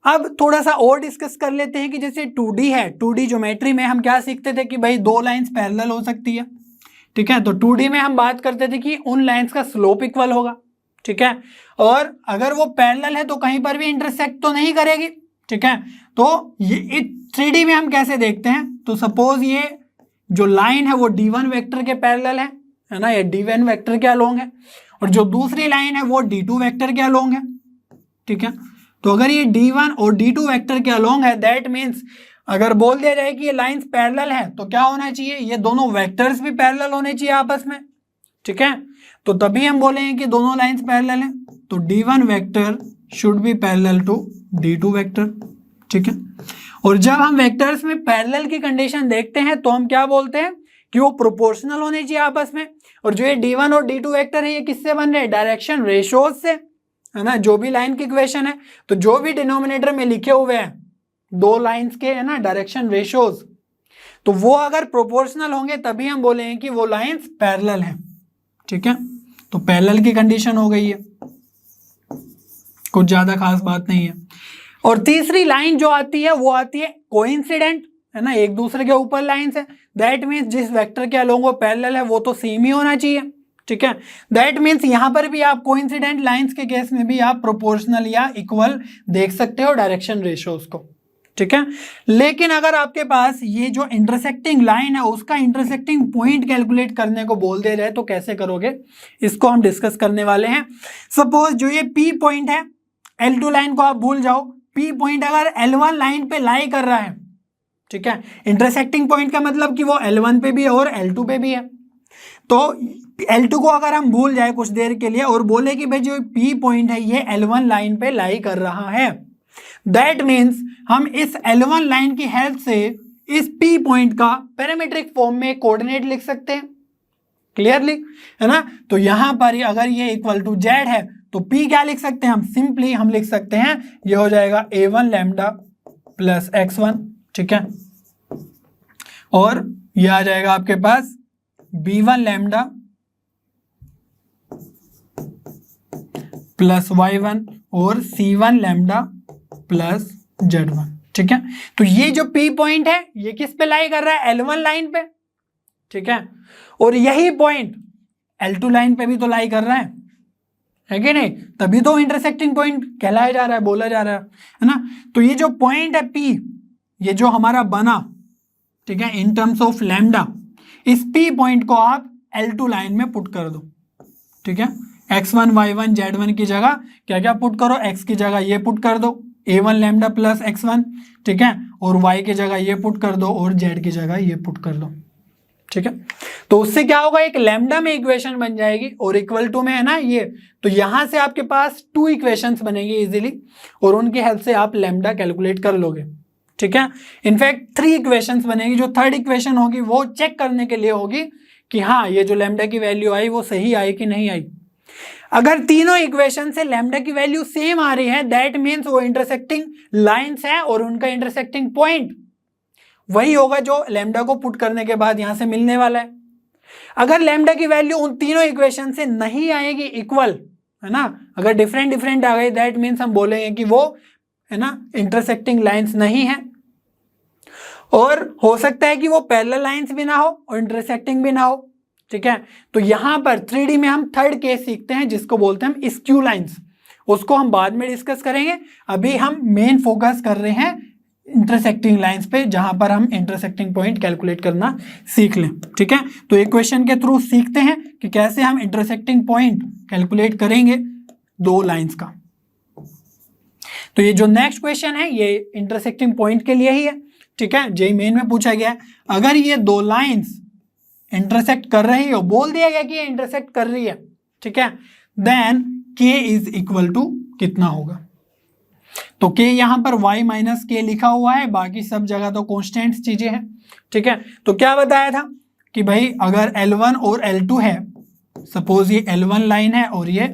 अब थोड़ा सा और डिस्कस कर लेते हैं कि जैसे 2D है, 2D ज्योमेट्री में हम क्या सीखते थे कि भाई दो लाइंस पैरेलल हो सकती है। ठीक है, तो 2D में हम बात करते थे कि उन लाइंस का स्लोप इक्वल होगा। ठीक है, और अगर वो पैरेलल है तो कहीं पर भी इंटरसेक्ट तो नहीं करेगी। ठीक है, तो ये 3D में हम कैसे देखते हैं, तो सपोज ये जो लाइन है वो D1 वेक्टर के पैरेलल है ना, ये D1 वेक्टर के अलोंग है, और जो दूसरी लाइन है वो D2 वेक्टर के अलोंग है। ठीक है, तो अगर ये D1 और D2 वेक्टर के अलोंग है, दैट मीन्स अगर बोल दिया जाए कि ये लाइंस पैरेलल है तो क्या होना चाहिए, ये दोनों वेक्टर्स भी पैरेलल होने चाहिए आपस में। ठीक है, तो तभी हम बोलेंगे कि दोनों लाइंस पैरेलल हैं, तो D1 vector should be parallel to D2 vector. ठीक है, और जब हम वेक्टर्स में पैरेलल की कंडीशन देखते हैं तो हम क्या बोलते हैं कि वो प्रोपोर्शनल होने चाहिए आपस में। और जो ये D1 और D2 वेक्टर है ये किससे बन रहे हैं, डायरेक्शन रेशियोज से, है ना, जो भी लाइन की इक्वेशन है, तो जो भी डिनोमिनेटर में लिखे हुए हैं दो लाइंस के, है ना, डायरेक्शन रेशियोज, तो वो अगर प्रोपोर्शनल होंगे तभी हम बोलेंगे कि वो लाइंस पैरेलल हैं। ठीक है, तो पैरेलल की कंडीशन हो गई है, कुछ ज्यादा खास बात नहीं है। और तीसरी लाइन जो आती है वो आती है कोइंसिडेंट, है ना, एक दूसरे के ऊपर लाइंस है, दैट मीन्स जिस वेक्टर के अलोंग वो पैरेलल है वो तो सेम ही होना चाहिए। ठीक है, दैट मीन्स यहां पर भी आप कोइंसिडेंट लाइंस के केस में भी आप प्रोपोर्शनल या इक्वल देख सकते हो डायरेक्शन रेशियोज को। ठीक है, लेकिन अगर आपके पास ये जो इंटरसेक्टिंग लाइन है उसका इंटरसेक्टिंग पॉइंट कैलकुलेट करने को बोल दे रहे तो कैसे करोगे, इसको हम डिस्कस करने वाले हैं। सपोज जो ये P पॉइंट है, L2 लाइन को आप भूल जाओ, P पॉइंट अगर L1 लाइन पे लाई कर रहा है, ठीक है, इंटरसेक्टिंग पॉइंट का मतलब कि वो L1 पे भी है और L2 पे भी है, तो L2 को अगर हम भूल जाए कुछ देर के लिए और बोले कि भाई जो P पॉइंट है ये L1 लाइन पे लाई कर रहा है, दैट मीन्स हम इस L1 लाइन की हेल्प से इस P पॉइंट का पैरामीट्रिक फॉर्म में कोऑर्डिनेट लिख सकते हैं क्लियरली, है ना। तो यहां पर अगर ये इक्वल टू Z है तो P क्या लिख सकते हैं, हम सिंपली हम लिख सकते हैं ये हो जाएगा A1 लैम्डा प्लस X1। ठीक है, और ये आ जाएगा आपके पास B1 लैम्डा प्लस Y1 और C1 लैम्डा प्लस Z1। ठीक है, तो ये जो P पॉइंट है ये किस पे लाई कर रहा है, L1 लाइन पे। ठीक है, और यही पॉइंट L2 लाइन पे भी तो लाई कर रहा है कि नहीं, तभी तो इंटरसेक्टिंग पॉइंट कहलाया जा रहा है, बोला जा रहा है ना। तो ये जो पॉइंट है P, ये जो हमारा बना, ठीक है, इन टर्म्स ऑफ लैम्डा, इस P पॉइंट को आप L2 लाइन में पुट कर दो। ठीक है, X1 Y1 Z1 की जगह क्या क्या पुट करो, X की जगह ये पुट कर दो A1 लैम्डा प्लस X1, ठीक है, और Y की जगह ये पुट कर दो और Z की जगह ये पुट कर दो। ठीक है, तो उससे क्या होगा, एक लैम्डा में इक्वेशन बन जाएगी और इक्वल टू में, है ना ये, तो यहां से आपके पास 2 इक्वेशंस बनेंगी इजीली और उनकी हेल्प से आप लैम्डा कैलकुलेट कर लोगे। ठीक है, इनफैक्ट 3 इक्वेशंस बनेगी, जो थर्ड इक्वेशन होगी वो चेक करने के लिए होगी कि हाँ ये जो लैम्डा की वैल्यू आई वो सही आई कि नहीं आई। अगर तीनों इक्वेशन से लैम्डा की वैल्यू सेम आ रही है, दैट मीन्स वो इंटरसेक्टिंग लाइंस है और उनका इंटरसेक्टिंग पॉइंट वही होगा जो लैम्डा को पुट करने के बाद यहां से मिलने वाला है। अगर लैम्डा की वैल्यू उन तीनों इक्वेशन से नहीं आएगी इक्वल, है ना, अगर डिफरेंट डिफरेंट आ गई, दैट मीन्स हम बोलेंगे कि वो, है ना, इंटरसेक्टिंग लाइंस नहीं है। और हो सकता है कि वो पैरेलल लाइंस भी ना हो और इंटरसेक्टिंग भी ना हो। ठीक है, तो यहां पर 3D में हम थर्ड केस सीखते हैं जिसको बोलते हैं हम स्क्यू लाइंस, उसको हम बाद में डिस्कस करेंगे। अभी हम मेन फोकस कर रहे हैं इंटरसेक्टिंग लाइंस पे, जहां पर हम इंटरसेक्टिंग पॉइंट कैलकुलेट करना सीख लें। ठीक है, तो एक क्वेश्चन के थ्रू सीखते हैं कि कैसे हम इंटरसेक्टिंग पॉइंट कैलकुलेट करेंगे दो लाइंस का। तो ये जो नेक्स्ट क्वेश्चन है ये इंटरसेक्टिंग पॉइंट के लिए ही है। ठीक है, जेईई मेन में पूछा गया है, अगर ये दो लाइंस इंटरसेक्ट कर रही हो, बोल दिया गया कि ये इंटरसेक्ट कर रही है, ठीक है, then k is equal to कितना होगा। तो k यहां पर y माइनस के लिखा हुआ है, बाकी सब जगह तो कॉन्स्टेंट चीजें हैं, ठीक है। तो क्या बताया था कि भाई अगर L1 और L2 है, सपोज ये L1 लाइन है और ये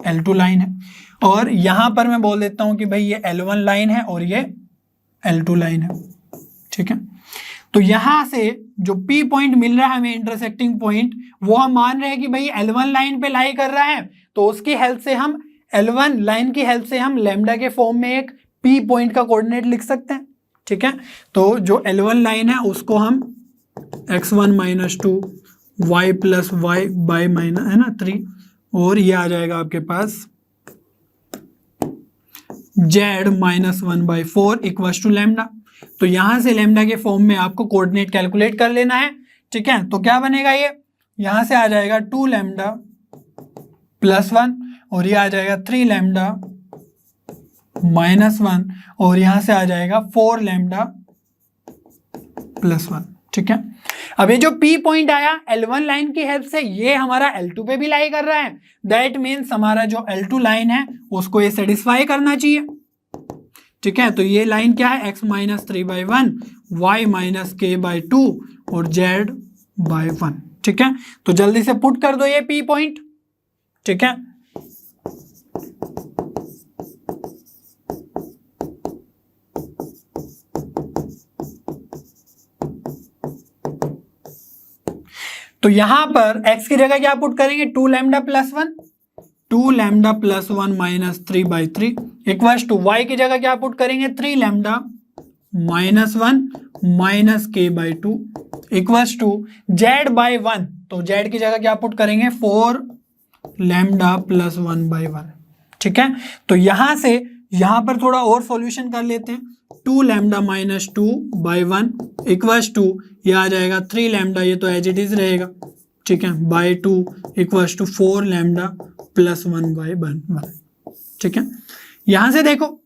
L2 लाइन है, और यहां पर मैं बोल देता हूं कि भाई ये L1 लाइन है और ये L2 लाइन है, ठीक है। तो यहां से जो P पॉइंट मिल रहा है हमें इंटरसेक्टिंग पॉइंट, वो हम मान रहे हैं कि भाई L1 लाइन पे लाई कर रहा है, तो उसकी हेल्प से हम L1 लाइन की हेल्प से हम लैम्डा के फॉर्म में एक P पॉइंट का कोऑर्डिनेट लिख सकते हैं, ठीक है। तो जो L1 लाइन है उसको हम x1 minus 2 y plus y by minus है ना 3, और ये आ जाएगा आपके पास z minus 1/4 equals to lambda. तो यहां से लैम्डा के फॉर्म में आपको कोऑर्डिनेट कैलकुलेट कर लेना है, ठीक है। तो क्या बनेगा, ये यहां से आ जाएगा 2 लैम्डा प्लस 1, और ये आ जाएगा 3 लैम्डा माइनस 1, और यहां से आ जाएगा 4 लैम्डा प्लस 1, ठीक है। अब ये जो P पॉइंट आया L1 लाइन की हेल्प से, ये हमारा L2 पे भी लाई कर रहा है, दैट मीन्स हमारा जो L2 लाइन है उसको ये सेटिस्फाई करना चाहिए, ठीक है। तो ये लाइन क्या है, x minus 3/1 y minus k/2 और z/1, ठीक है। तो जल्दी से पुट कर दो ये P पॉइंट, ठीक है। तो यहां पर x की जगह क्या पुट करेंगे, 2 lambda plus 1, 2 lambda plus 1 minus 3/3 equals to y की जगह क्या पुट करेंगे, 3 lambda minus 1 minus k/2 equals to z/1, तो z की जगह क्या पुट करेंगे, 4 लैम्डा प्लस 1/1, ठीक है। तो यहां से यहां पर थोड़ा और सॉल्यूशन कर लेते हैं, 2 लैम्डा माइनस 2/1 इक्वल्स टू ये आ जाएगा 3 लैम्डा, ये तो एज इट इज रहेगा, ठीक है, by 2 equals to 4 lambda plus 1/1, ठीक है। यहां से देखो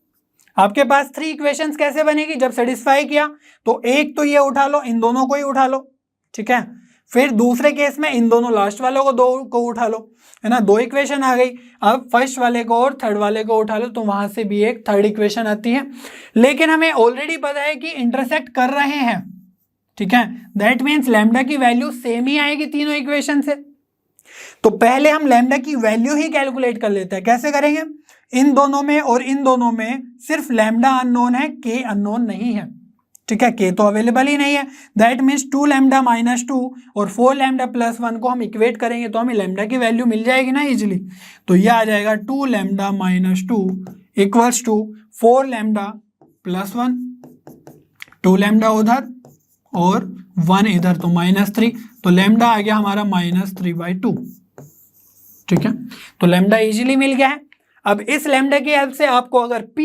आपके पास 3 इक्वेशंस कैसे बनेगी, जब सेटिस्फाई किया तो एक तो ये उठा लो, इन दोनों को ही उठा लो, ठीक है। फिर दूसरे केस में इन दोनों लास्ट वालों को दो को उठा लो, है ना, 2 इक्वेशन आ गई। अब फर्स्ट वाले को और थर्ड वाले को उठा लो, तो वहां से भी एक थर्ड इक्वेशन आती है। लेकिन हमें ऑलरेडी पता है कि इंटरसेक्ट कर रहे हैं, ठीक है, दैट मीन्स लैम्डा की वैल्यू सेम ही आएगी तीनों इक्वेशन से। तो पहले हम लैम्डा की वैल्यू ही कैलकुलेट कर लेते हैं। कैसे करेंगे, इन दोनों में और इन दोनों में सिर्फ लैम्डा अननोन है, के अननोन नहीं है, ठीक है, के तो अवेलेबल ही नहीं है। दैट मीन्स 2 लैम्डा माइनस 2 और 4 लैम्डा प्लस 1 को हम इक्वेट करेंगे तो हमें लैम्डा की वैल्यू मिल जाएगी ना इजीली। तो ये आ जाएगा 2 lambda minus 2 equals to 4 lambda plus 1, 2 lambda उधर और 1 इधर, तो -3, तो लैम्डा आ गया हमारा -3/2, ठीक है। तो लैम्डा इजीली मिल गया है। अब इस लैम्डा की हेल्प से आपको अगर P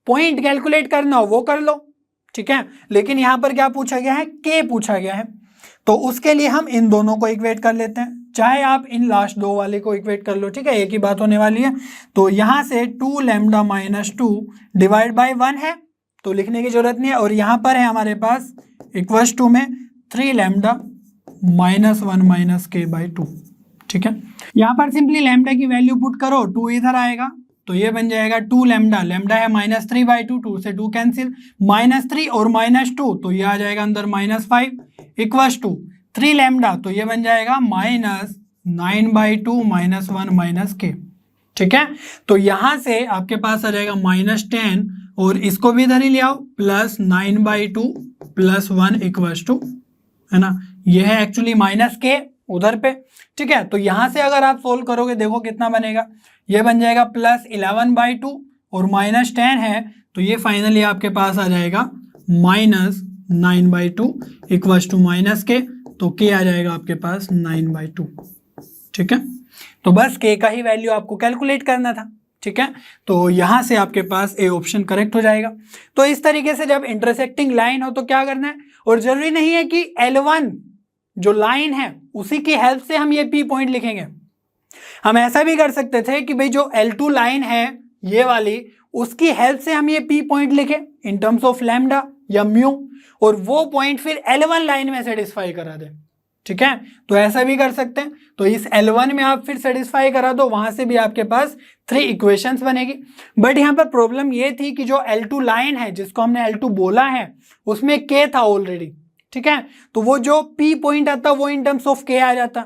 पॉइंट कैलकुलेट करना हो वो कर लो, ठीक है। लेकिन यहां पर क्या पूछा गया है, K पूछा गया है, तो उसके लिए हम इन दोनों को इक्वेट कर लेते हैं, चाहे आप इन लास्ट 2 वाले को इक्वेट कर लो, ठीक है, एक ही बात होने वाली है। तो यहां से 2 लैम्डा माइनस 2 डिवाइड बाई 1 है, तो लिखने की जरूरत नहीं है, और यहां पर है हमारे पास इक्वल्स टू में 3 लैम्डा माइनस 1 माइनस k/2, ठीक है। यहां पर सिंपली लैम्डा की वैल्यू पुट करो, 2 इधर आएगा, तो ये बन जाएगा 2 लैम्डा, लैम्डा है -3/2, 2 से 2 कैंसिल, -3 और -2, तो ये आ जाएगा अंदर -5 इक्वल्स टू 3 लैम्डा, तो ये बन जाएगा -9/2 -1 माइनस k, ठीक है। तो यहां से आपके पास आ जाएगा -10, और इसको भी इधर ही ले आओ, +9/2 +1 इक्वल्स टू, है ना, ये है एक्चुअली -k उधर पे, ठीक है। तो यहां से अगर आप सोल्व करोगे देखो कितना बनेगा, ये बन जाएगा +11/2 और -10 है, तो ये फाइनली आपके पास आ जाएगा -9/2 इक्वल्स टू -k, तो k आ जाएगा आपके पास 9/2, ठीक है। तो बस k का ही वैल्यू आपको कैलकुलेट करना था, ठीक है। तो यहां से आपके पास ए ऑप्शन करेक्ट हो जाएगा। तो इस तरीके से जब इंटरसेक्टिंग लाइन हो तो क्या करना है, और जरूरी नहीं है कि L1 जो लाइन है उसी की हेल्प से हम ये P पॉइंट लिखेंगे, हम ऐसा भी कर सकते थे कि भाई जो L2 लाइन है ये वाली, उसकी हेल्प से हम ये P पॉइंट लिखें इन टर्म्स ऑफ लैम्डा या म्यू, और वो पॉइंट फिर L1 लाइन में सेटिस्फाई करा दे, ठीक है, तो ऐसा भी कर सकते हैं। तो इस L1 में आप फिर सेटिस्फाई करा दो, वहां से भी आपके पास 3 इक्वेशंस बनेगी। बट यहाँ पर प्रॉब्लम ये थी कि जो L2 लाइन है जिसको हमने L2 बोला है उसमें K था ऑलरेडी, ठीक है, तो वो जो P पॉइंट आता वो इन टर्म्स ऑफ K आ जाता,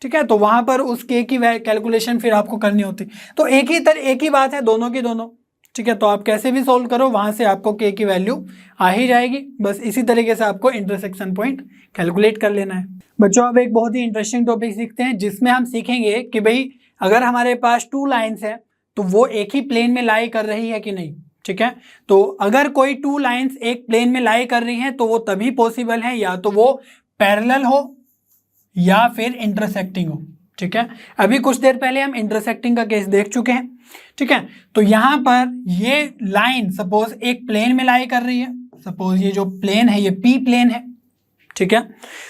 ठीक है, तो वहां पर उस K की कैलकुलेशन फिर आपको करनी होती। तो एक ही बात है दोनों की दोनों, ठीक है, तो आप कैसे भी सोल्व करो वहां से आपको K की वैल्यू आ ही जाएगी। बस इसी तरीके से आपको इंटरसेक्शन पॉइंट कैलकुलेट कर लेना है। बच्चों अब एक बहुत ही इंटरेस्टिंग टॉपिक सीखते हैं जिसमें हम सीखेंगे कि भाई अगर हमारे पास 2 लाइंस है तो वो एक ही प्लेन में लाई कर रही है कि नहीं, ठीक है। तो अगर कोई 2 लाइंस एक प्लेन में लाई कर रही हैं तो वो तभी पॉसिबल है या तो वो पैरेलल हो या फिर इंटरसेक्टिंग हो, ठीक है। अभी कुछ देर पहले हम इंटरसेक्टिंग का केस देख चुके हैं, ठीक है। तो यहां पर ये लाइन सपोज एक प्लेन में लाई कर रही है, सपोज ये जो प्लेन है ये P प्लेन है, ठीक है।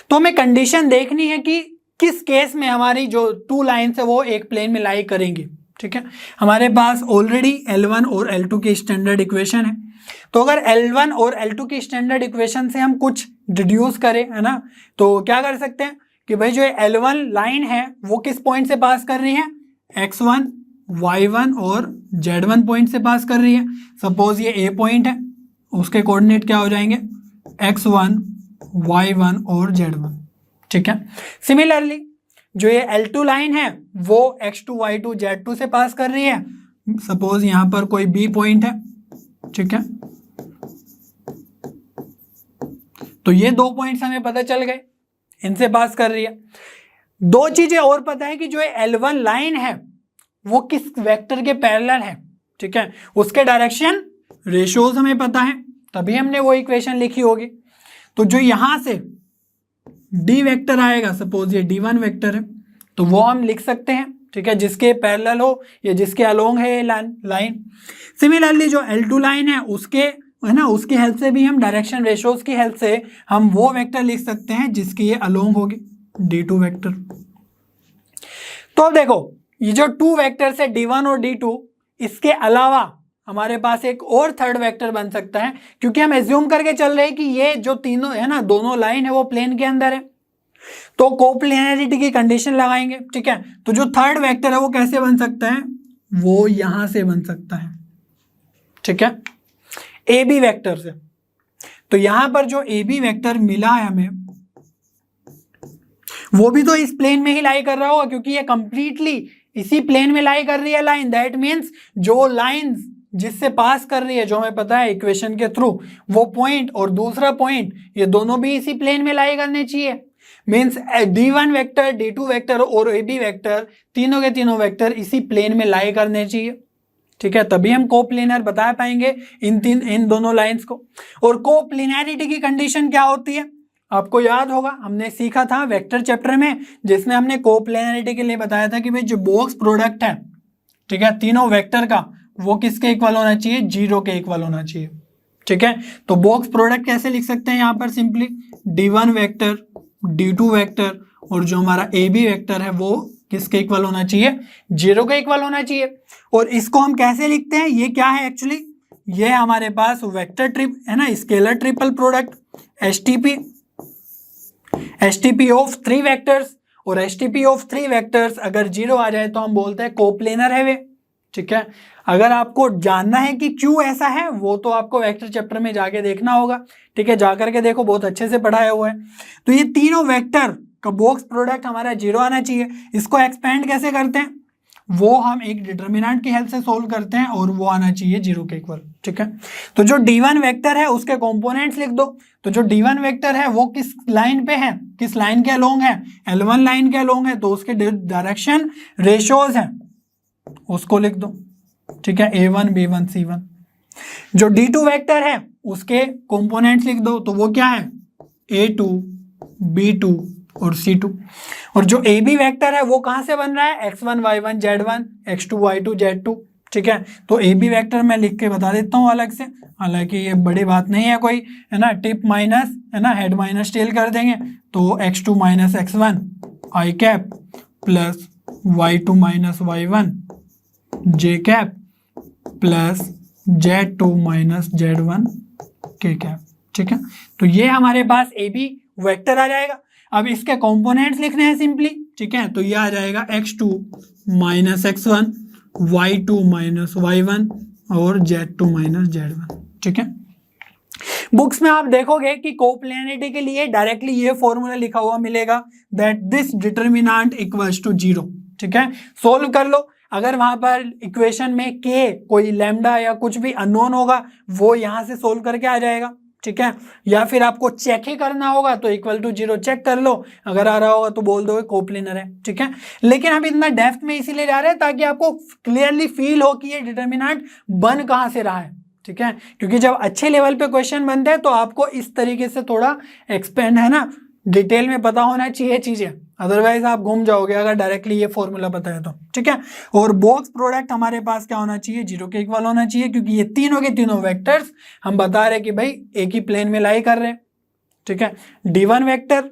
तो हमें कंडीशन देखनी है कि किस केस में हमारी जो 2 लाइन्स है वो एक प्लेन में लाई करेंगी, ठीक है। हमारे पास ऑलरेडी L1 और L2 की स्टैंडर्ड इक्वेशन है, तो अगर L1 और L2 की स्टैंडर्ड इक्वेशन से हम कुछ डिड्यूस करें, है ना, तो क्या कर सकते हैं कि भाई जो L1 लाइन है वो किस पॉइंट से पास कर रही है, X1, Y1 और Z1 पॉइंट से पास कर रही है। सपोज ये A पॉइंट है, उसके कोऑर्डिनेट क्या हो जाएंगे, X1, Y1 और Z1, ठीक है। सिमिलरली जो ये L2 लाइन है वो X2, Y2, Z2 से पास कर रही है। सपोज यहां पर कोई B पॉइंट है, ठीक है, तो ये 2 पॉइंट्स हमें पता चल गए, इनसे पास कर रही है। 2 चीजें और पता है कि जो L1 लाइन है वो किस वेक्टर के पैरेलल है, ठीक है, उसके डायरेक्शन रेशियोज हमें पता है, तभी हमने वो इक्वेशन लिखी होगी। तो जो यहां से D वेक्टर आएगा, सपोज ये D1 वेक्टर है, तो वो हम लिख सकते हैं, ठीक है, जिसके पैरेलल हो या जिसके अलोंग है ये लाइन। सिमिलरली जो L2 लाइन है उसके, है ना, उसकी हेल्प से भी हम डायरेक्शन रेशियोज की हेल्प से हम वो वेक्टर लिख सकते हैं जिसकी ये अलोंग होगी, D2 वेक्टर। तो अब देखो ये जो 2 वेक्टर्स है D1 और D2, इसके अलावा हमारे पास एक और थर्ड वेक्टर बन सकता है, क्योंकि हम एज्यूम करके चल रहे हैं कि ये जो तीनों है ना, दोनों लाइन है वो प्लेन के अंदर है, तो कोप्लेनरिटी की कंडीशन लगाएंगे, ठीक है। तो जो थर्ड वेक्टर है वो कैसे बन सकता है, वो यहां से बन सकता है, ठीक है, AB वेक्टर से। तो यहां पर जो AB वेक्टर मिला है हमें वो भी तो इस प्लेन में ही लाई कर रहा होगा, क्योंकि ये कंप्लीटली इसी प्लेन में लाई कर रही है लाइन। दैट मीन्स जो लाइन जिससे पास कर रही है, जो हमें पता है इक्वेशन के थ्रू, वो पॉइंट और दूसरा पॉइंट, ये दोनों भी इसी प्लेन में लाई करने चाहिए। Means D1 vector, D2 vector और AB वेक्टर, तीनों के तीनों वेक्टर इसी प्लेन में लाई करने चाहिए, ठीक है, तभी हम कोप्लेनर बता पाएंगे इन दोनों लाइंस को। और कोप्लेनरिटी की कंडीशन क्या होती है, आपको याद होगा हमने सीखा था वेक्टर चैप्टर में, जिसमें हमने कोप्लेनरिटी के लिए बताया था कि भाई जो बॉक्स प्रोडक्ट है, ठीक है, तीनों वेक्टर का, वो किसके इक्वल होना चाहिए, 0 के इक्वल होना चाहिए, ठीक है। तो बॉक्स प्रोडक्ट कैसे लिख सकते हैं यहाँ पर, simply D1 vector, D2 vector और जो हमारा AB वेक्टर है वो किसके इक्वल होना चाहिए, 0 के इक्वल होना चाहिए। और इसको हम कैसे लिखते हैं, ये क्या है एक्चुअली, ये हमारे पास वेक्टर ट्रिप है ना, scalar triple product STP of 3 vectors. और STP ऑफ 3 वेक्टर्स अगर 0 आ जाए तो हम बोलते हैं कोप्लेनर है वे, ठीक है। अगर आपको जानना है कि क्यों ऐसा है, वो तो आपको वेक्टर चैप्टर में जाके देखना होगा, ठीक है, जाकर के देखो, बहुत अच्छे से पढ़ाया हुआ है। तो ये तीनों वेक्टर का बॉक्स प्रोडक्ट हमारा 0 आना चाहिए। इसको एक्सपेंड कैसे करते हैं, वो हम एक डिटर्मिनेंट की हेल्प से सोल्व करते हैं और वो आना चाहिए 0 के इक्वल, ठीक है। तो जो D1 वेक्टर है उसके कंपोनेंट्स लिख दो। तो जो D1 वेक्टर है वो किस लाइन पे है, किस लाइन के अलोंग है, L1 लाइन के अलोंग है, तो उसके डायरेक्शन रेशियोज हैं, उसको लिख दो, ठीक है, A1, B1, C1। जो D2 वेक्टर है उसके कंपोनेंट्स लिख दो, तो वो क्या है, A2, B2 और C2। और जो AB वेक्टर है वो कहां से बन रहा है, X1, Y1, Z1, X2, Y2, Z2, ठीक है। तो AB वेक्टर मैं लिख के बता देता हूं अलग से, हालांकि ये बड़ी बात नहीं है कोई, है ना, टिप माइनस, है ना, हेड माइनस टेल कर देंगे, तो X2 minus X1 I cap plus Y2 minus Y1 J cap plus Z2 minus Z1 K cap, ठीक है। तो ये हमारे पास AB वेक्टर आ जाएगा। अब इसके कंपोनेंट्स लिखने हैं सिंपली, ठीक है। तो ये आ जाएगा x2 minus x1, y2 minus y1 और z2 माइनस z1, ठीक है। बुक्स में आप देखोगे कि कोप्लेनिटी के लिए डायरेक्टली ये फॉर्मूला लिखा हुआ मिलेगा, that this determinant equals to 0, ठीक है। सोल्व कर लो। अगर वहां पर इक्वेशन में के कोई लैम्डा या कुछ भी अननोन होगा वो यहां से सोल्व करके आ जाएगा, ठीक है। या फिर आपको चेक ही करना होगा तो इक्वल टू 0 चेक कर लो, अगर आ रहा होगा तो बोल दो कोप्लेनर है, ठीक है। लेकिन हम इतना डेप्थ में इसीलिए जा रहे हैं ताकि आपको क्लियरली फील हो कि ये डिटर्मिनेंट बन कहां से रहा है, ठीक है। क्योंकि जब अच्छे लेवल पे क्वेश्चन बनते हैं तो आपको इस तरीके से थोड़ा एक्सपेंड, है ना, डिटेल में पता होना चाहिए चीजें, अदरवाइज आप घूम जाओगे अगर डायरेक्टली ये फॉर्मूला पता है तो, ठीक है। और बॉक्स प्रोडक्ट हमारे पास क्या होना चाहिए, 0 के इक्वल होना चाहिए, क्योंकि ये तीनों के तीनों वेक्टर्स हम बता रहे हैं कि भाई एक ही प्लेन में लाई कर रहे हैं, ठीक है। D1 वेक्टर,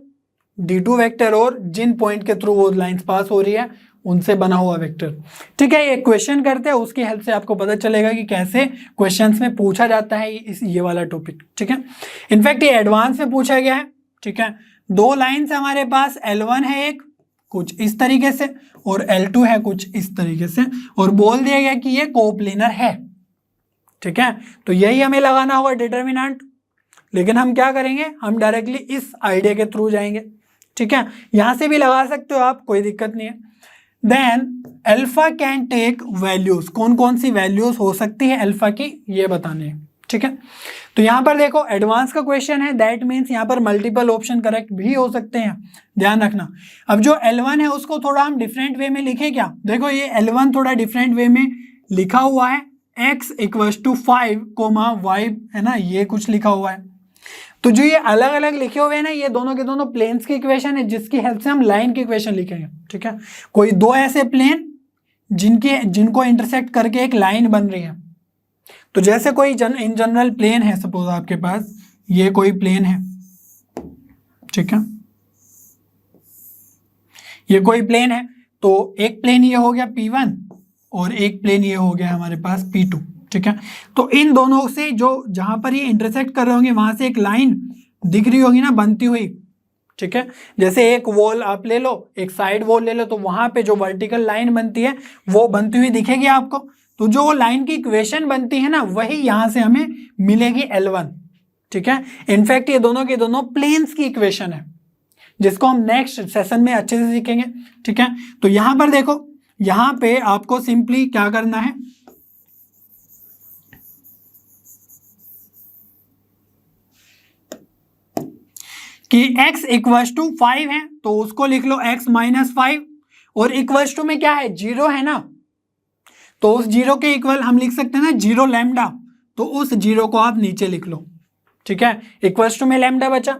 D2 वेक्टर और जिन पॉइंट के थ्रू वो लाइंस पास हो रही है उनसे बना हुआ वेक्टर, ठीक है। ये क्वेश्चन करते हैं, उसकी हेल्प से आपको पता चलेगा कि कैसे क्वेश्चंस में पूछा जाता है ये वाला टॉपिक, ठीक है। इनफैक्ट ये एडवांस में पूछा गया है, ठीक है। 2 लाइन्स हमारे पास, L1 है एक कुछ इस तरीके से और L2 है कुछ इस तरीके से, और बोल दिया गया कि ये कोप्लेनर है, ठीक है। तो यही हमें लगाना होगा डिटर्मिनेंट। लेकिन हम क्या करेंगे, हम डायरेक्टली इस आइडिया के थ्रू जाएंगे, ठीक है। यहां से भी लगा सकते हो आप, कोई दिक्कत नहीं है। Then alpha can take values, कौन कौन सी वैल्यूज हो सकती है अल्फा की ये बताने हैं, ठीक है। तो यहां पर देखो एडवांस का क्वेश्चन है, दैट मीन्स यहां पर मल्टीपल ऑप्शन करेक्ट भी हो सकते हैं, ध्यान रखना। अब जो L1 है उसको थोड़ा हम डिफरेंट वे में लिखे क्या, देखो ये L1 थोड़ा डिफरेंट वे में लिखा हुआ है, x इक्वल्स टू 5 y, है ना, ये कुछ लिखा हुआ है। तो जो ये अलग अलग लिखे हुए हैं ना, ये दोनों के दोनों प्लेन्स की इक्वेशन है, जिसकी हेल्प से हम लाइन की इक्वेशन लिखेंगे, ठीक है। कोई 2 ऐसे प्लेन जिनको इंटरसेक्ट करके एक लाइन बन रही है। तो जैसे कोई इन जनरल प्लेन है, सपोज आपके पास ये कोई प्लेन है, ठीक है, ये कोई प्लेन है। तो एक प्लेन ये हो गया P1 और एक प्लेन ये हो गया हमारे पास P2, ठीक है। तो इन दोनों से जो जहां पर ये इंटरसेक्ट कर रहे होंगे वहां से एक लाइन दिख रही होगी ना बनती हुई, ठीक है। जैसे एक वॉल आप ले लो, एक साइड वॉल ले लो, तो वहां पे जो वर्टिकल लाइन बनती है वो बनती हुई दिखेगी आपको। तो जो लाइन की इक्वेशन बनती है ना वही यहां से हमें मिलेगी L1, ठीक है। इनफैक्ट ये दोनों के दोनों प्लेन्स की इक्वेशन है, जिसको हम नेक्स्ट सेशन में अच्छे से सीखेंगे, ठीक है। तो यहां पर देखो, यहां पे आपको सिंपली क्या करना है, कि x इक्वल्स टू 5 है तो उसको लिख लो x माइनस 5, और इक्वल्स टू में क्या है 0 है ना, तो उस 0 के इक्वल हम लिख सकते हैं ना 0 लैम्डा, तो उस 0 को आप नीचे लिख लो, ठीक है। इक्वल्स टू में लैम्डा बचा,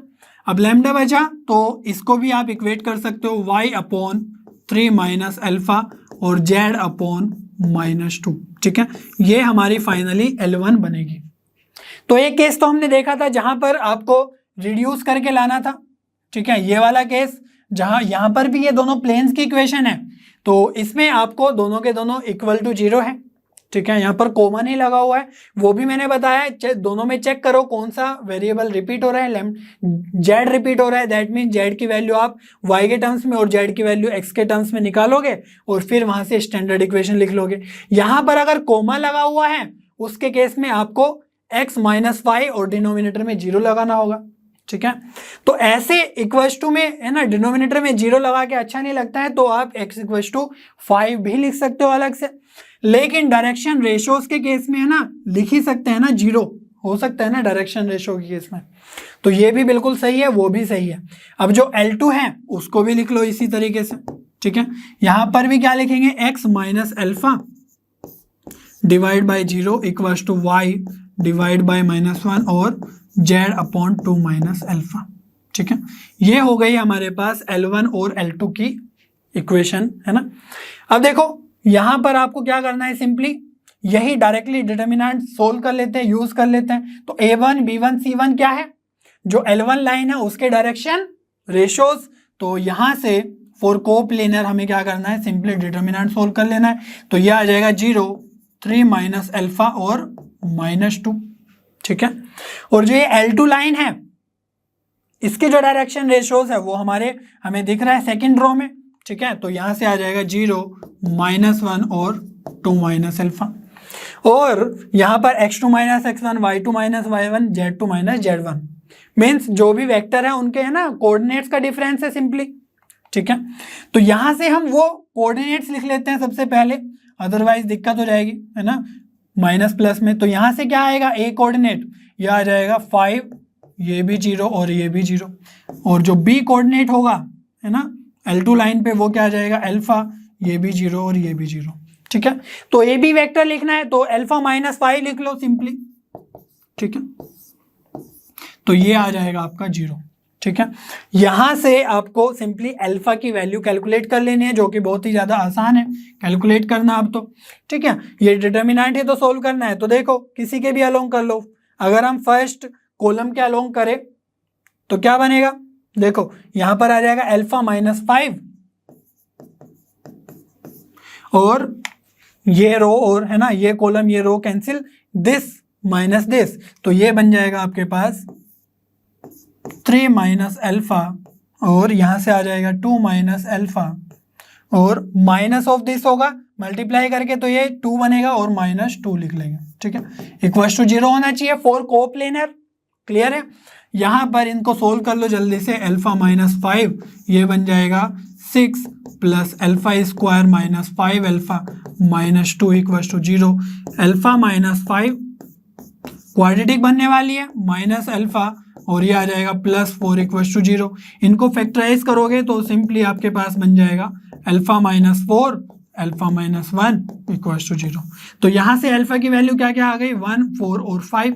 अब लैम्डा बचा तो इसको भी आप इक्वेट कर सकते हो y अपॉन 3 माइनस अल्फा और z अपॉन माइनस 2, ठीक है। ये हमारी फाइनली L1 बनेगी। तो एक केस तो हमने देखा था जहां पर आपको रिड्यूस करके लाना था, ठीक है। ये वाला केस जहां यहां पर भी ये दोनों प्लेन्स की इक्वेशन है, तो इसमें आपको दोनों के दोनों इक्वल टू 0 है, ठीक है। यहाँ पर कॉमन ही लगा हुआ है, वो भी मैंने बताया, दोनों में चेक करो कौन सा वेरिएबल रिपीट हो रहा है, जेड रिपीट हो रहा है, दैट मीन जेड की वैल्यू आप वाई के टर्म्स में और जेड की वैल्यू एक्स के टर्म्स में निकालोगे और फिर वहां से स्टैंडर्ड इक्वेशन लिख लोगे। यहाँ पर अगर कॉमा लगा हुआ है उसके केस में आपको x माइनस 5 और डिनोमिनेटर में 0 लगाना होगा, ठीक है। तो ऐसे इक्वल्स टू में, है ना, डिनोमिनेटर में 0 लगा के अच्छा नहीं लगता है, तो आप x इक्वल्स टू 5 भी लिख सकते हो अलग से। लेकिन डायरेक्शन रेशियोज के केस में, है ना, लिख ही सकते हैं ना, 0 हो सकता है ना डायरेक्शन रेशियो के केस में, तो ये भी बिल्कुल सही है, वो भी सही है। अब जो L2 है उसको भी लिख लो इसी तरीके से, ठीक है। यहां पर भी क्या लिखेंगे, x minus alpha divide by 0 equals to y divide by -1 और z अपॉन 2 माइनस अल्फा, ठीक है। ये हो गई हमारे पास L1 और L2 की इक्वेशन, है ना। अब देखो यहां पर आपको क्या करना है, सिंपली यही डायरेक्टली डिटर्मिनेंट सोल्व कर लेते हैं, यूज कर लेते हैं। तो A1 B1 C1 क्या है, जो L1 लाइन है उसके डायरेक्शन रेशियोज। तो यहां से फॉर कोप्लेनर हमें क्या करना है, सिंपली डिटर्मिनेंट सोल्व कर लेना है। तो यह आ जाएगा 0 3 माइनस अल्फा और -2, ठीक है। और जो ये L2 लाइन है इसके जो डायरेक्शन रेशियोज है वो हमें दिख रहा है सेकंड रो में, ठीक है। तो यहाँ से आ जाएगा 0, -1 और 2 माइनस अल्फा, और यहाँ पर x2 minus x1, y2 minus y1, z2 minus z1, means जो भी वेक्टर है उनके है ना कोऑर्डिनेट्स का डिफरेंस है सिंपली, ठीक है। तो यहाँ से हम वो कोऑर्डिनेट्स लिख लेते हैं सबसे पहले, अदरवाइज दिक्कत हो जाएगी, है ना, माइनस प्लस में। तो यहाँ से क्या आएगा, a कोऑर्डिनेट यह आ जाएगा 5, ये भी 0 और ये भी 0, और जो b कोऑर्डिनेट होगा, है ना, L2 लाइन पे, वो क्या आ जाएगा अल्फा, ये भी 0 और ये भी 0, ठीक है। तो ए बी वेक्टर लिखना है तो अल्फा -5 लिख लो सिंपली, ठीक है। तो ये आ जाएगा आपका 0, ठीक है। यहां से आपको सिंपली अल्फा की वैल्यू कैलकुलेट कर लेनी है, जो कि बहुत ही ज्यादा आसान है कैलकुलेट करना अब तो, ठीक है। ये डिटर्मिनेंट है तो सोल्व करना है, तो देखो किसी के भी अलोंग कर लो। अगर हम फर्स्ट कॉलम के अलोंग करें तो क्या बनेगा, देखो यहां पर आ जाएगा अल्फा -5, और ये रो और है ना ये कॉलम ये रो कैंसिल, दिस माइनस दिस, तो ये बन जाएगा आपके पास 3 माइनस अल्फा, और यहां से आ जाएगा 2 माइनस अल्फा, और माइनस ऑफ दिस होगा मल्टीप्लाई करके, तो ये 2 बनेगा और -2 लिख लेंगे, ठीक है। इक्वल टू 0 होना चाहिए फॉर कोप्लेनर, क्लियर है। यहां पर इनको सोल्व कर लो जल्दी से, अल्फा -5 ये बन जाएगा 6 plus alpha square -5 alpha -2 equal to 0। Alpha -5 quadratic बनने वाली है, माइनस अल्फा, और ये आ जाएगा +4 इक्वल टू 0। इनको फैक्टराइज करोगे तो सिंपली आपके पास बन जाएगा अल्फा -4 अल्फा -1 इक्वल टू 0। तो यहाँ से अल्फा की वैल्यू क्या क्या आ गई, 1, 4 और 5।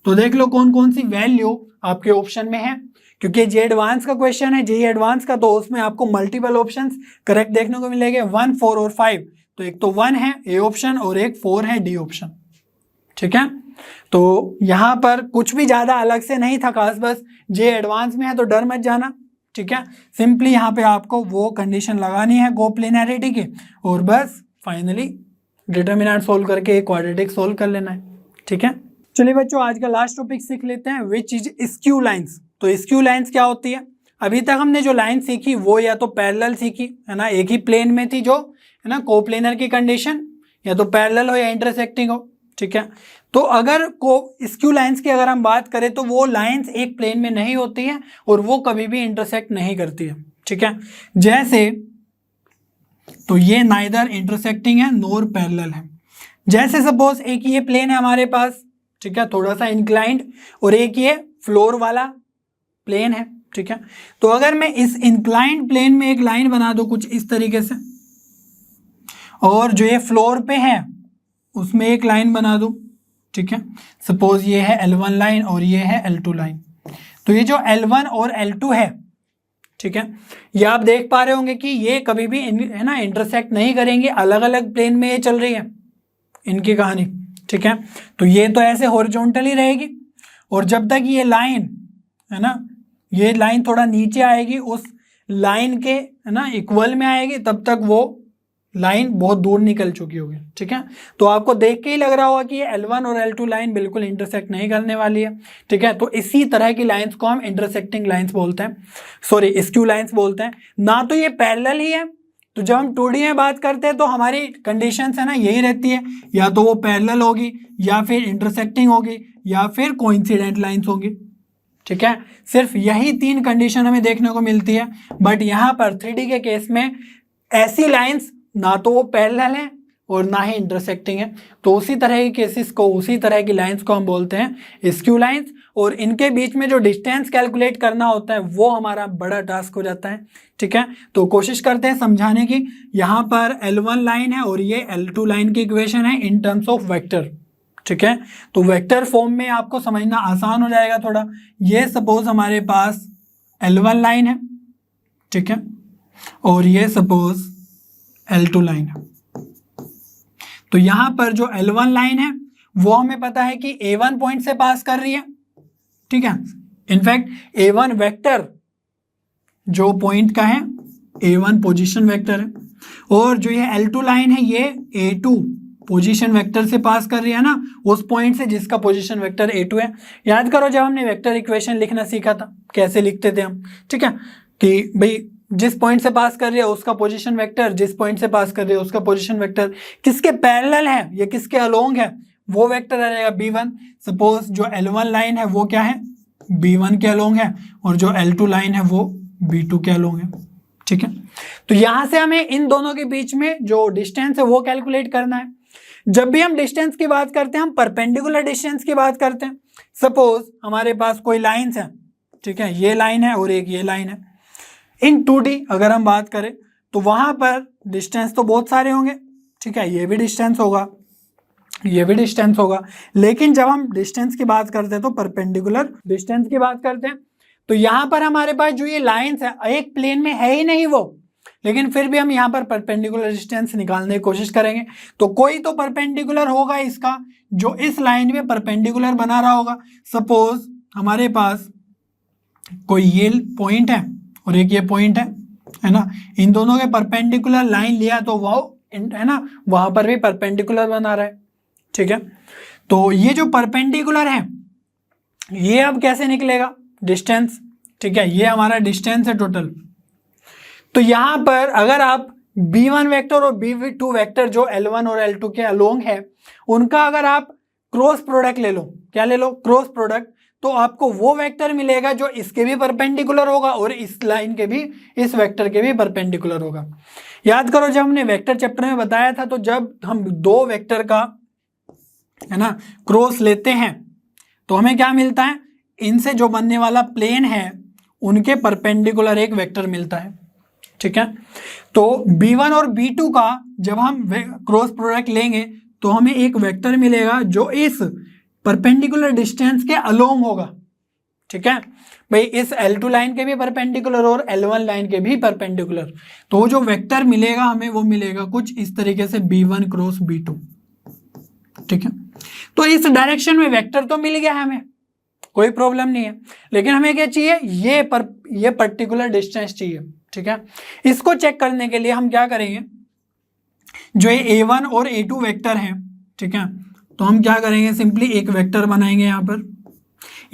तो देख लो कौन कौन सी वैल्यू आपके ऑप्शन में है, क्योंकि जे एडवांस का क्वेश्चन है, जे एडवांस का, तो उसमें आपको मल्टीपल ऑप्शंस करेक्ट देखने को मिलेंगे, 1, 4 और 5। तो एक तो 1 है ए ऑप्शन और एक 4 है डी ऑप्शन, ठीक है। तो यहाँ पर कुछ भी ज़्यादा अलग से नहीं था खास, बस जे एडवांस में है तो डर मत जाना, ठीक है। सिंपली यहाँ पे आपको वो कंडीशन लगानी है कोप्लेनैरिटी की, और बस फाइनली डिटर्मिनेंट सोल्व करके एक क्वाड्रेटिक सोल्व कर लेना है, ठीक है। चलिए बच्चों, आज का लास्ट टॉपिक सीख लेते हैं, विच इज स्क्यू लाइंस। तो स्क्यू लाइंस क्या होती है, अभी तक हमने जो लाइन सीखी वो या तो पैरेलल सीखी, है ना, एक ही प्लेन में थी जो, है ना, कोप्लेनर की कंडीशन, या तो पैरेलल हो या इंटरसेक्टिंग हो, ठीक है। तो अगर स्क्यू लाइंस की अगर हम बात करें तो वो लाइंस एक प्लेन में नहीं होती है और वो कभी भी इंटरसेक्ट नहीं करती है, ठीक है। जैसे, तो ये नाइदर इंटरसेक्टिंग है नोर पैरेलल है। जैसे सपोज एक ये प्लेन है हमारे पास, ठीक है, थोड़ा सा इंक्लाइंड, और एक ये फ्लोर वाला प्लेन है, ठीक है। तो अगर मैं इस इंक्लाइंड प्लेन में एक लाइन बना दूं कुछ इस तरीके से, और जो ये फ्लोर पे है उसमें एक लाइन बना दूं, ठीक है, सपोज ये है L1 लाइन और ये है L2 लाइन। तो ये जो L1 और L2 है, ठीक है, ये आप देख पा रहे होंगे कि ये कभी भी है ना इंटरसेक्ट नहीं करेंगे, अलग अलग प्लेन में ये चल रही है इनकी कहानी, ठीक है। तो ये तो ऐसे हॉरिजॉन्टली रहेगी, और जब तक ये लाइन, है ना, ये लाइन थोड़ा नीचे आएगी उस लाइन के, है ना, इक्वल में आएगी, तब तक वो लाइन बहुत दूर निकल चुकी होगी, ठीक है। तो आपको देख के ही लग रहा होगा कि ये L1 और L2 लाइन बिल्कुल इंटरसेक्ट नहीं करने वाली है, ठीक है। तो इसी तरह की लाइंस को हम इंटरसेक्टिंग लाइंस बोलते हैं, सॉरी स्क्यू लाइंस बोलते हैं। ना तो ये पैरेलल ही है, तो जब हम 2D में बात करते हैं तो हमारी कंडीशंस है ना यही रहती है, या तो वो पैरेलल होगी, या फिर इंटरसेक्टिंग होगी, या फिर कोइंसिडेंट लाइंस होंगी, ठीक है। सिर्फ यही 3 कंडीशन हमें देखने को मिलती है। बट यहाँ पर 3D के केस में ऐसी लाइंस ना तो वो पैरेलल है और ना ही इंटरसेक्टिंग है, तो उसी तरह के केसेस को, उसी तरह की लाइंस को हम बोलते हैं स्क्यू लाइंस। और इनके बीच में जो डिस्टेंस कैलकुलेट करना होता है वो हमारा बड़ा टास्क हो जाता है, ठीक है। तो कोशिश करते हैं समझाने की। यहाँ पर L1 लाइन है और ये L2 लाइन की इक्वेशन है इन टर्म्स ऑफ वेक्टर, ठीक है। तो वेक्टर फॉर्म में आपको समझना आसान हो जाएगा थोड़ा। ये सपोज हमारे पास L1 लाइन है, ठीक है, और ये सपोज L2 लाइन है। तो यहां पर जो L1 लाइन है वो हमें पता है कि A1 पॉइंट से पास कर रही है, ठीक है। इनफैक्ट A1 वेक्टर जो पॉइंट का है, A1 पोजीशन वेक्टर है, और जो ये L2 लाइन है ये A2 पोजीशन वेक्टर से पास कर रही है ना, उस पॉइंट से जिसका पोजीशन वेक्टर a2 है। याद करो जब हमने वेक्टर इक्वेशन लिखना सीखा था कैसे लिखते थे हम, ठीक है, कि भाई जिस पॉइंट से पास कर रही है उसका पोजीशन वेक्टर, जिस पॉइंट से पास कर रही है उसका पोजीशन वेक्टर किसके पैरेलल है या किसके अलोंग है, वो वेक्टर आ जाएगा b1। सपोज जो L1 लाइन है वो क्या है, b1 के अलोंग है, और जो L2 लाइन है वो b2 के अलोंग है, ठीक है। तो यहां से हमें इन दोनों के बीच में जो डिस्टेंस है वो कैलकुलेट करना है। जब भी हम डिस्टेंस की बात करते हैं हम परपेंडिकुलर डिस्टेंस की बात करते हैं। सपोज हमारे पास कोई लाइन्स है, ठीक है, ये लाइन है और एक ये लाइन है। इन 2D अगर हम बात करें तो वहां पर डिस्टेंस तो बहुत सारे होंगे, ठीक है, ये भी डिस्टेंस होगा, ये भी डिस्टेंस होगा, लेकिन जब हम डिस्टेंस की बात करते हैं तो परपेंडिकुलर डिस्टेंस की बात करते हैं। तो यहाँ पर हमारे पास जो ये लाइंस है एक प्लेन में है ही नहीं वो, लेकिन फिर भी हम यहाँ पर परपेंडिकुलर डिस्टेंस निकालने की कोशिश करेंगे। तो कोई तो परपेंडिकुलर होगा इसका जो इस लाइन में परपेंडिकुलर बना रहा होगा। सपोज हमारे पास कोई ये पॉइंट है और एक ये पॉइंट है ना, इन दोनों के परपेंडिकुलर लाइन लिया तो वो है ना वहां पर भी परपेंडिकुलर बना रहा है, ठीक है। तो ये जो परपेंडिकुलर है ये अब कैसे निकलेगा, डिस्टेंस, ठीक है, ये हमारा डिस्टेंस है टोटल। तो यहां पर अगर आप b1 वेक्टर और b2 वेक्टर जो L1 और L2 के अलोंग है उनका अगर आप क्रॉस प्रोडक्ट ले लो, क्या ले लो, क्रॉस प्रोडक्ट, तो आपको वो वेक्टर मिलेगा जो इसके भी परपेंडिकुलर होगा और इस लाइन के भी, इस वेक्टर के भी परपेंडिकुलर होगा। याद करो जब हमने वेक्टर चैप्टर में बताया था तो जब हम दो वेक्टर का है ना क्रॉस लेते हैं तो हमें क्या मिलता है, इनसे जो बनने वाला प्लेन है उनके परपेंडिकुलर एक वेक्टर मिलता है, ठीक है। तो b1 और b2 का जब हम क्रॉस प्रोडक्ट लेंगे तो हमें एक वेक्टर मिलेगा जो इस परपेंडिकुलर डिस्टेंस के अलोंग होगा, ठीक है भाई, इस L2 लाइन के भी परपेंडिकुलर और L1 लाइन के भी परपेंडिकुलर। तो वो जो वेक्टर मिलेगा हमें वो मिलेगा कुछ इस तरीके से b1 क्रॉस b2, ठीक है। तो इस डायरेक्शन में वेक्टर तो मिल गया है हमें, कोई प्रॉब्लम नहीं है, लेकिन हमें क्या चाहिए, ये पर्टिकुलर डिस्टेंस चाहिए, ठीक है। इसको चेक करने के लिए हम क्या करेंगे, जो ये a1 और a2 वेक्टर है, ठीक है, तो हम क्या करेंगे, सिंपली एक वेक्टर बनाएंगे यहाँ पर।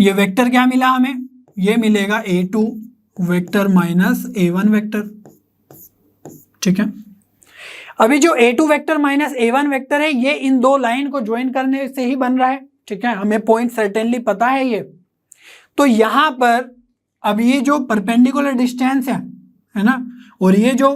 ये वेक्टर क्या मिला हमें, ये मिलेगा a2 vector minus a1 vector, ठीक है। अभी जो a2 vector minus a1 vector है ये इन दो लाइन को ज्वाइन करने से ही बन रहा है, ठीक है, हमें पॉइंट सर्टेनली पता है ये। तो यहां पर अब ये जो परपेंडिकुलर डिस्टेंस है ना, और ये जो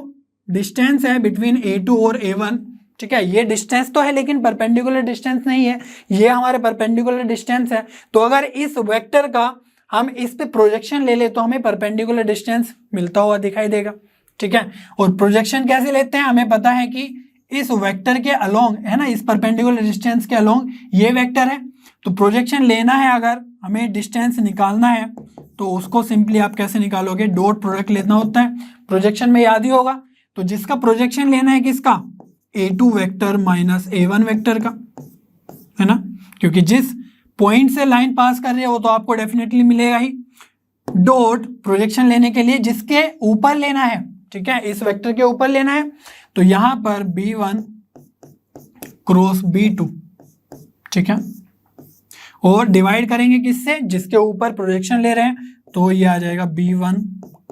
डिस्टेंस है बिटवीन a2 और a1, ठीक है, ये डिस्टेंस तो है लेकिन परपेंडिकुलर डिस्टेंस नहीं है, ये हमारे परपेंडिकुलर डिस्टेंस है। तो अगर इस वेक्टर का हम इस पे प्रोजेक्शन ले ले तो हमें परपेंडिकुलर डिस्टेंस मिलता हुआ दिखाई देगा, ठीक है। और प्रोजेक्शन कैसे लेते हैं, हमें पता है कि इस वेक्टर के अलोंग है ना, इस परपेंडिकुलर डिस्टेंस के अलोंग ये वेक्टर है। तो प्रोजेक्शन लेना है, अगर हमें डिस्टेंस निकालना है तो उसको सिंपली आप कैसे निकालोगे, डॉट प्रोडक्ट लेना होता है, प्रोजेक्शन में याद ही होगा। तो जिसका प्रोजेक्शन लेना है किसका, a2 vector minus a1 vector का, है ना, क्योंकि जिस पॉइंट से लाइन पास कर रही है वो तो आपको डेफिनेटली मिलेगा ही। डॉट प्रोजेक्शन लेने के लिए जिसके ऊपर लेना है, ठीक है, इस वेक्टर के ऊपर लेना है, तो यहां पर b1 क्रॉस b2, ठीक है, और डिवाइड करेंगे किससे, जिसके ऊपर प्रोजेक्शन ले रहे हैं, तो ये आ जाएगा b1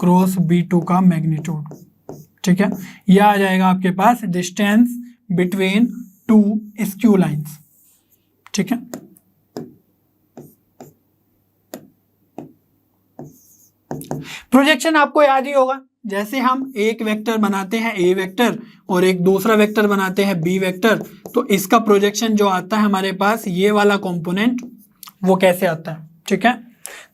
क्रॉस b2 का मैग्नीट्यूड, ठीक है। यह आ जाएगा आपके पास distance between two skew lines, ठीक है। प्रोजेक्शन आपको याद ही होगा, जैसे हम एक वेक्टर बनाते हैं a वेक्टर और एक दूसरा वेक्टर बनाते हैं b वेक्टर, तो इसका प्रोजेक्शन जो आता है हमारे पास ये वाला कंपोनेंट वो कैसे आता है, ठीक है।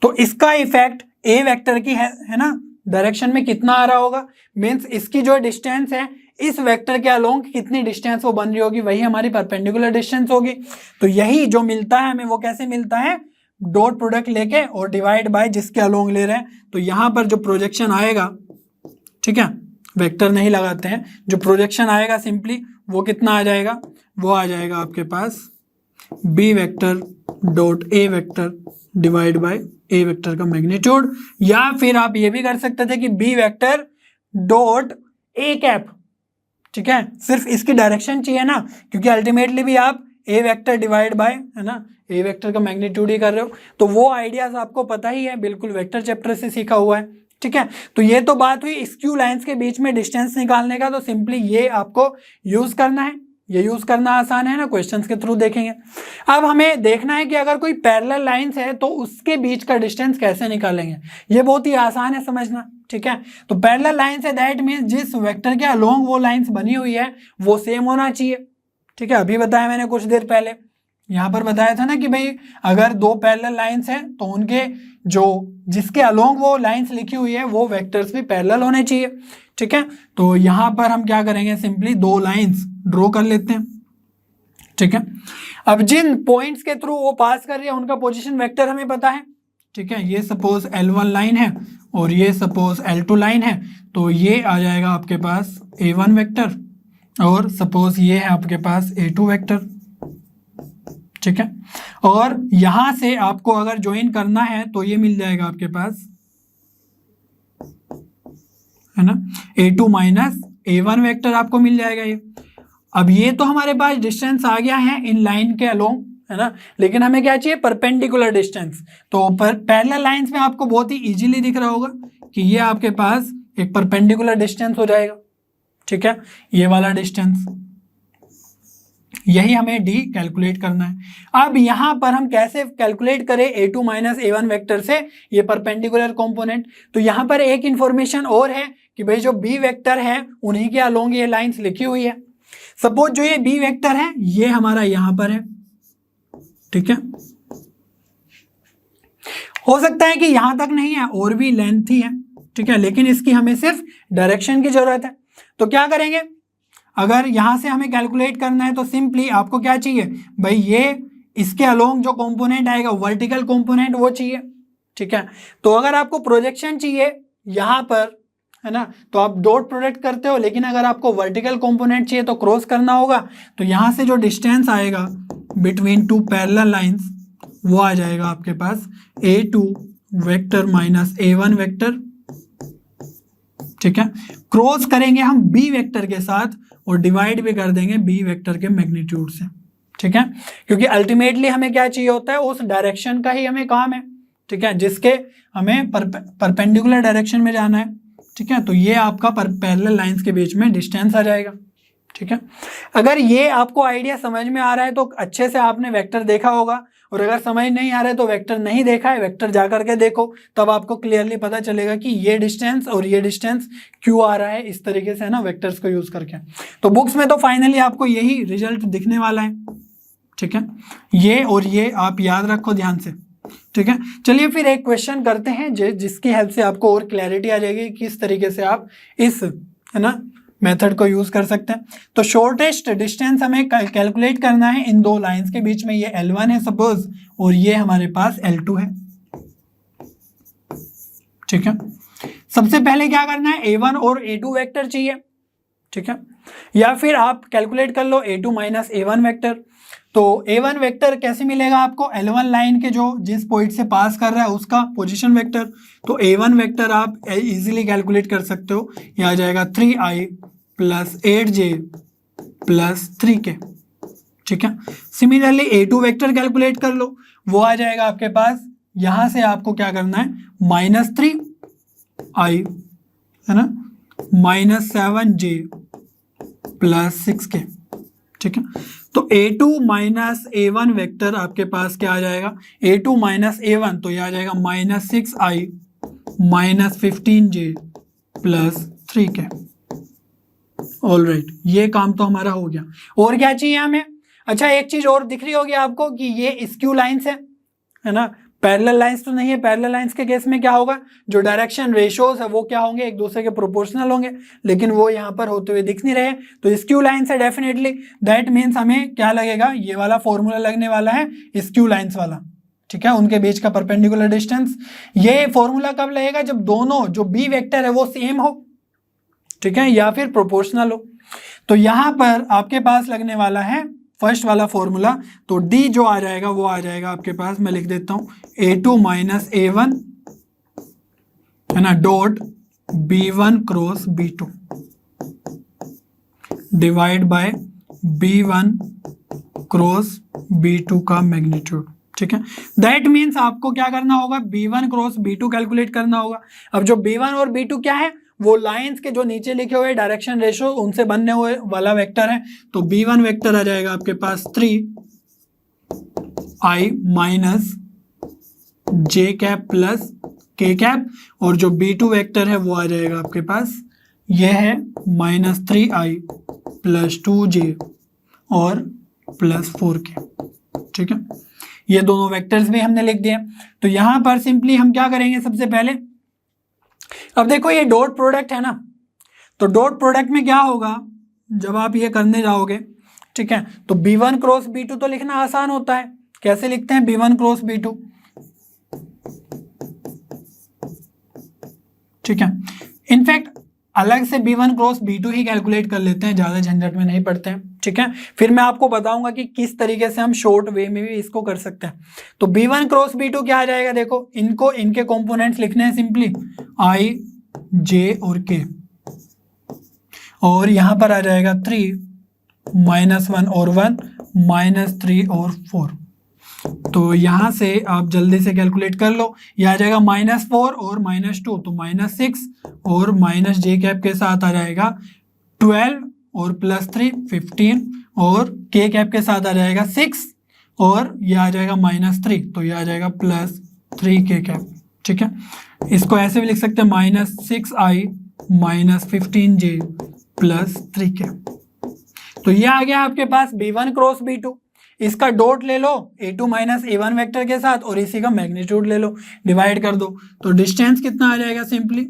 तो इसका इफेक्ट a वेक्टर की है ना डायरेक्शन में कितना आ रहा होगा, मीन्स इसकी जो डिस्टेंस है इस वेक्टर के अलोंग कितनी डिस्टेंस वो बन रही होगी, वही हमारी परपेंडिकुलर डिस्टेंस होगी। तो यही जो मिलता है हमें वो कैसे मिलता है, डॉट प्रोडक्ट लेके और डिवाइड बाय जिसके अलोंग ले रहे हैं। तो यहाँ पर जो प्रोजेक्शन आएगा, ठीक है, वेक्टर नहीं लगाते हैं, जो प्रोजेक्शन आएगा सिंपली वो कितना आ जाएगा, वो आ जाएगा आपके पास b vector dot a vector divide by a vector का मैग्नीट्यूड। या फिर आप ये भी कर सकते थे कि b vector dot a cap, ठीक है, सिर्फ इसकी डायरेक्शन चाहिए ना, क्योंकि अल्टीमेटली भी आप ए वेक्टर डिवाइड बाय, है ना, ए वेक्टर का मैग्नीट्यूड ही कर रहे हो, तो वो आइडियाज आपको पता ही है, बिल्कुल वेक्टर चैप्टर से सीखा हुआ है। ठीक है, तो ये तो बात हुई स्क्यू लाइंस के बीच में डिस्टेंस निकालने का, तो सिंपली ये आपको यूज करना है, ये यूज करना आसान है ना, क्वेश्चंस के थ्रू देखेंगे। अब हमें देखना है कि अगर कोई पैरेलल लाइंस है तो उसके बीच का डिस्टेंस कैसे निकालेंगे, ये बहुत ही आसान है समझना। ठीक है, तो पैरेलल लाइंस है दैट मीन्स जिस वेक्टर के अलोंग वो लाइंस बनी हुई है वो सेम होना चाहिए। ठीक है, अभी बताया मैंने कुछ देर पहले, यहाँ पर बताया था ना कि भाई अगर दो पैरेलल लाइंस हैं तो उनके जो जिसके अलोंग वो लाइंस लिखी हुई है वो वेक्टर्स भी पैरेलल होने चाहिए। ठीक है, तो यहाँ पर हम क्या करेंगे, सिंपली दो लाइंस ड्रॉ कर लेते हैं। ठीक है, अब जिन पॉइंट्स के थ्रू वो पास कर रही है उनका पोजीशन वेक्टर हमें पता है। ठीक है, ये सपोज L1 लाइन है और ये सपोज L2 लाइन है, तो ये आ जाएगा आपके पास A1 वेक्टर और सपोज ये है आपके पास A2 वेक्टर। ठीक है, और यहां से आपको अगर ज्वाइन करना है तो ये मिल जाएगा आपके पास, है ना, A2 माइनस A1 वेक्टर आपको मिल जाएगा ये। अब ये तो हमारे पास डिस्टेंस आ गया है इन लाइन के अलोंग, है ना, लेकिन हमें क्या चाहिए, परपेंडिकुलर डिस्टेंस। तो पैरेलल लाइंस में आपको बहुत ही इजीली दिख रहा होगा कि ये आपके पास एक परपेंडिकुलर डिस्टेंस हो जाएगा। ठीक है, ये वाला डिस्टेंस, यही हमें डी कैलकुलेट करना है। अब यहां पर हम कैसे कैलकुलेट करें A2 माइनस A1 वेक्टर से ये परपेंडिकुलर कंपोनेंट, तो यहां पर एक इंफॉर्मेशन और है कि भाई जो बी वेक्टर है उन्हीं के अलोंग ये लाइंस लिखी हुई है। सपोज जो ये बी वेक्टर है ये हमारा यहां पर है। ठीक है, हो सकता है कि यहां तक नहीं है और भी लेंथ ही है। ठीक है, लेकिन इसकी हमें सिर्फ डायरेक्शन की जरूरत है। तो क्या करेंगे, अगर यहां से हमें कैलकुलेट करना है तो सिंपली आपको क्या चाहिए भाई, ये इसके अलोंग जो कंपोनेंट आएगा वर्टिकल कंपोनेंट वो चाहिए। ठीक है, तो अगर आपको प्रोजेक्शन चाहिए यहां पर, है ना, तो आप डॉट प्रोडक्ट करते हो, लेकिन अगर आपको वर्टिकल कंपोनेंट चाहिए तो क्रॉस करना होगा। तो यहां से जो डिस्टेंस आएगा बिटवीन टू पैरेलल लाइंस वो आ जाएगा आपके पास A2 vector minus A1 vector. ठीक है, क्रॉस करेंगे हम बी वेक्टर के साथ और डिवाइड भी कर देंगे बी वेक्टर के मैग्नीट्यूड से। ठीक है, क्योंकि अल्टीमेटली हमें क्या चाहिए होता है, उस डायरेक्शन का ही हमें काम है। ठीक है, जिसके हमें परपेंडिकुलर डायरेक्शन में जाना है। ठीक है, तो ये आपका पैरेलल लाइंस के बीच में डिस्टेंस आ जाएगा। ठीक है, अगर ये आपको आइडिया समझ में आ रहा है तो अच्छे से आपने वेक्टर देखा होगा, और अगर समझ नहीं आ रहा है तो वेक्टर नहीं देखा है, वेक्टर जा करके देखो, तब आपको क्लियरली पता चलेगा कि ये डिस्टेंस और ये डिस्टेंस क्यों आ रहा है, इस तरीके से, है ना, वेक्टर्स को यूज करके। तो बुक्स में तो फाइनली आपको यही रिजल्ट दिखने वाला है। ठीक है, ये और ये आप याद रखो ध्यान से। ठीक है, चलिए फिर एक क्वेश्चन करते हैं जिसकी हेल्प से आपको और क्लैरिटी आ जाएगी किस तरीके से आप इस, है ना, मेथड को यूज कर सकते हैं। तो शॉर्टेस्ट डिस्टेंस हमें कैलकुलेट करना है इन दो लाइंस के बीच में, ये L1 है सपोज और ये हमारे पास L2 है। ठीक है, सबसे पहले क्या करना है, A1 और A2 वेक्टर चाहिए। ठीक है, या फिर आप कैलकुलेट कर लो A2 माइनस A1 वेक्टर। तो A1 वेक्टर कैसे मिलेगा आपको, L1 लाइन के जो जिस पॉइंट से पास कर रहा है उसका पोजीशन वेक्टर। तो A1 वेक्टर आप इजीली कैलकुलेट कर सकते हो, ये आ जाएगा 3i plus 8j plus 3k। ठीक है, सिमिलरली A2 वेक्टर कैलकुलेट कर लो, वो आ जाएगा आपके पास, यहां से आपको क्या करना है, -3i, है ना, -7j प्लस 6k। ठीक है, तो A2 माइनस A1 वेक्टर आपके पास क्या आ जाएगा, A2 माइनस A1, तो यह आ जाएगा -6i minus 15j plus 3k। Alright, ये काम तो हमारा हो गया। और क्या चाहिए हमें, अच्छा एक चीज और दिख रही होगी आपको कि ये स्क्यू लाइंस है ना, पैरेलल लाइंस तो नहीं है। पैरेलल लाइंस के केस में क्या होगा, जो डायरेक्शन रेशोज है वो क्या होंगे, एक दूसरे के प्रोपोर्शनल होंगे, लेकिन वो यहाँ पर होते हुए दिख नहीं रहे। तो स्क्यू लाइंस है डेफिनेटली, दैट मीन्स हमें क्या लगेगा, ये वाला फॉर्मूला लगने वाला है स्क्यू लाइंस वाला। ठीक है, उनके बीच का परपेंडिकुलर डिस्टेंस, ये फॉर्मूला कब लगेगा, जब दोनों जो बी वेक्टर है वो सेम हो, ठीक है, या फिर प्रोपोर्शनल हो। तो यहां पर आपके पास लगने वाला है फर्स्ट वाला फॉर्मूला। तो D जो आ जाएगा वो आ जाएगा आपके पास, मैं लिख देता हूं A2 माइनस A1, है ना, dot B1 cross B2, divide by B1 cross B2 का मैग्नीट्यूड। ठीक है, दैट मीन्स आपको क्या करना होगा, B1 क्रॉस B2 कैलकुलेट करना होगा। अब जो B1 और B2 क्या है, वो लाइंस के जो नीचे लिखे हुए डायरेक्शन रेशो उनसे बनने हुए वाला वेक्टर है। तो B1 वेक्टर आ जाएगा आपके पास 3i minus j cap plus k cap, और जो B2 वेक्टर है वो आ जाएगा आपके पास, यह है -3i प्लस 2j और प्लस 4k। ठीक है, ये दोनों वेक्टर्स भी हमने लिख दिए। तो यहां पर सिंपली हम क्या करेंगे, सबसे पहले अब देखो ये डॉट प्रोडक्ट है ना, तो डॉट प्रोडक्ट में क्या होगा जब आप ये करने जाओगे, ठीक है, तो B1 क्रॉस B2 तो लिखना आसान होता है। कैसे लिखते हैं B1 क्रॉस B2? ठीक है, इनफैक्ट अलग से B1 क्रॉस B2 ही कैलकुलेट कर लेते हैं, ज्यादा झंझट में नहीं पड़ते हैं। ठीक है, फिर मैं आपको बताऊंगा कि किस तरीके से हम शॉर्ट वे में भी इसको कर सकते हैं। तो B1 क्रॉस B2 क्या आ जाएगा, देखो इनको इनके कंपोनेंट्स लिखने हैं सिंपली, I J और K, और यहां पर आ जाएगा 3 -1 और 1 -3 और 4। तो यहां से आप जल्दी से कैलकुलेट कर लो, यह आ जाएगा -4 और -2, तो -6 और माइनस j कैप के साथ आ जाएगा 12 और +3 15, और k कैप के साथ आ जाएगा 6 और यह आ जाएगा -3, तो यह आ जाएगा +3k कैप। ठीक है, इसको ऐसे भी लिख सकते हैं -6i -15j +3k। तो यह आ गया आपके पास B1 क्रॉस B2। इसका डॉट ले लो A2 - A1 वेक्टर के साथ और इसी का मैग्नीट्यूड ले लो, डिवाइड कर दो, तो डिस्टेंस कितना आ जाएगा सिंपली।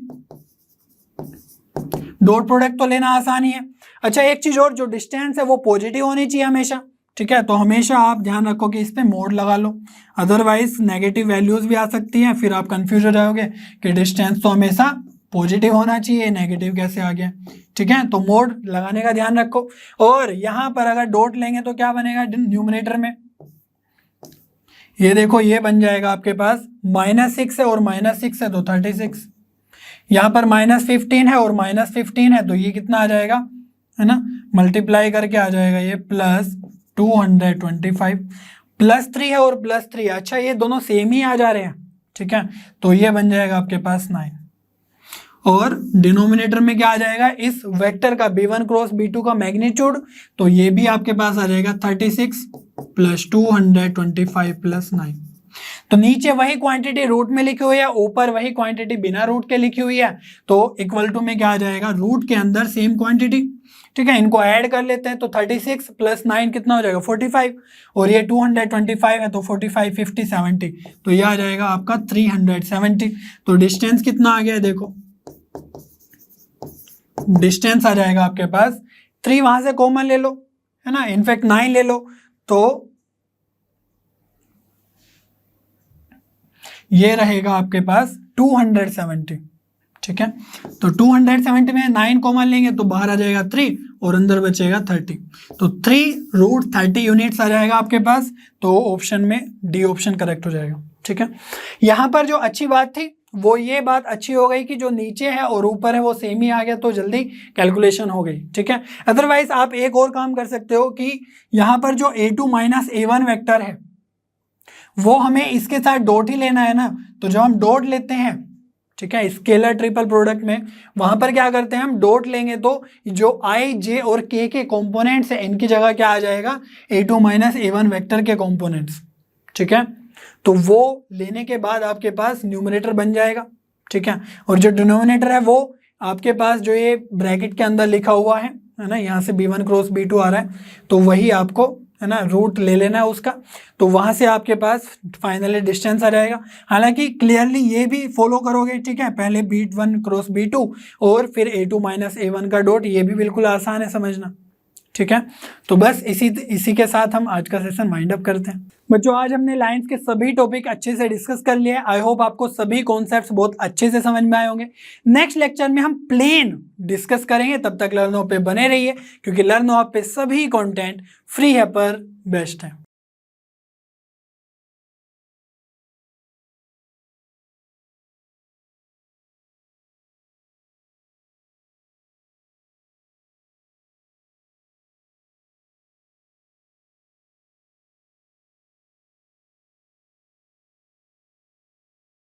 डॉट प्रोडक्ट तो लेना आसान ही है। अच्छा एक चीज और, जो डिस्टेंस है वो पॉजिटिव होनी चाहिए हमेशा। ठीक है, तो हमेशा आप ध्यान रखो कि इस पे मोड लगा लो, अदरवाइज नेगेटिव वैल्यूज भी आ सकती हैं, फिर आप कंफ्यूज हो जाओगे कि डिस्टेंस तो हमेशा पॉजिटिव होना चाहिए, नेगेटिव कैसे आ गया। ठीक है, तो मोड लगाने का ध्यान रखो। और यहां पर अगर डॉट लेंगे तो क्या बनेगा न्यूमरेटर में, ये देखो ये बन जाएगा आपके पास -6 है और -6 है तो 36, यहाँ पर -15 है और -15 है तो ये कितना आ जाएगा, है ना, मल्टीप्लाई करके आ जाएगा ये +225, +3 है और +3, अच्छा ये दोनों सेम ही आ जा रहे हैं। ठीक है, तो ये बन जाएगा आपके पास 9, और डिनोमिनेटर में क्या आ जाएगा, इस वेक्टर का B1 क्रॉस B2 का मैग्नीट्यूड, तो ये भी आपके पास आ जाएगा 36 + 225 + 9। तो नीचे वही क्वांटिटी रूट में लिखी हुई है, ऊपर वही क्वांटिटी बिना रूट के लिखी हुई है, तो इक्वल टू में क्या आ जाएगा, रूट के अंदर सेम क्वांटिटी। ठीक है, इनको ऐड कर लेते हैं, तो 36 + 9 कितना हो जाएगा 45, और ये 225 है तो 45 50 70, तो ये आ जाएगा आपका 370। तो डिस्टेंस कितना आ गया देखो, डिस्टेंस आ जाएगा आपके पास 3, वहां से कॉमन ले लो, है ना, इनफैक्ट 9 ले लो, तो ये रहेगा आपके पास 270। ठीक है, तो 270 में 9 कॉमन लेंगे तो बाहर आ जाएगा 3 और अंदर बचेगा 30, तो 3√30 यूनिट्स आ जाएगा आपके पास। तो ऑप्शन में डी ऑप्शन करेक्ट हो जाएगा। ठीक है, यहां पर जो अच्छी बात थी वो ये बात अच्छी हो गई कि जो नीचे है और ऊपर है वो सेम ही आ गया, तो जल्दी कैलकुलेशन हो गई। ठीक है, अदरवाइज आप एक और काम कर सकते हो कि यहाँ पर जो A2 - A1 वेक्टर है वो हमें इसके साथ डॉट ही लेना है ना, तो जब हम डॉट लेते हैं, ठीक है, स्केलर ट्रिपल प्रोडक्ट में, वहां पर क्या करते हैं हम डॉट लेंगे तो जो I J और K के कंपोनेंट्स है इनकी जगह क्या आ जाएगा, A2 - A1 वेक्टर के कंपोनेंट्स। ठीक है, तो वो लेने के बाद आपके पास न्यूमरेटर बन जाएगा। ठीक है, और जो डिनोमिनेटर है वो आपके पास जो ये ब्रैकेट के अंदर लिखा हुआ है ना, यहाँ से B1 क्रॉस B2 आ रहा है, तो वही आपको, है ना, रूट ले लेना है उसका, तो वहां से आपके पास फाइनली डिस्टेंस आ जाएगा। हालांकि क्लियरली ये भी फॉलो करोगे, ठीक है, पहले B1 क्रॉस B2 और फिर A2 - A1 का डॉट, ये भी बिल्कुल आसान है समझना। ठीक है, तो बस इसी के साथ हम आज का सेशन वाइंड अप करते हैं। बच्चों आज हमने लाइंस के सभी टॉपिक अच्छे से डिस्कस कर लिए। आई होप आपको सभी कॉन्सेप्ट्स बहुत अच्छे से समझ में आए होंगे। नेक्स्ट लेक्चर में हम प्लेन डिस्कस करेंगे, तब तक लर्नो पे बने रहिए, क्योंकि लर्नो आप पे सभी कंटेंट फ्री है पर बेस्ट है।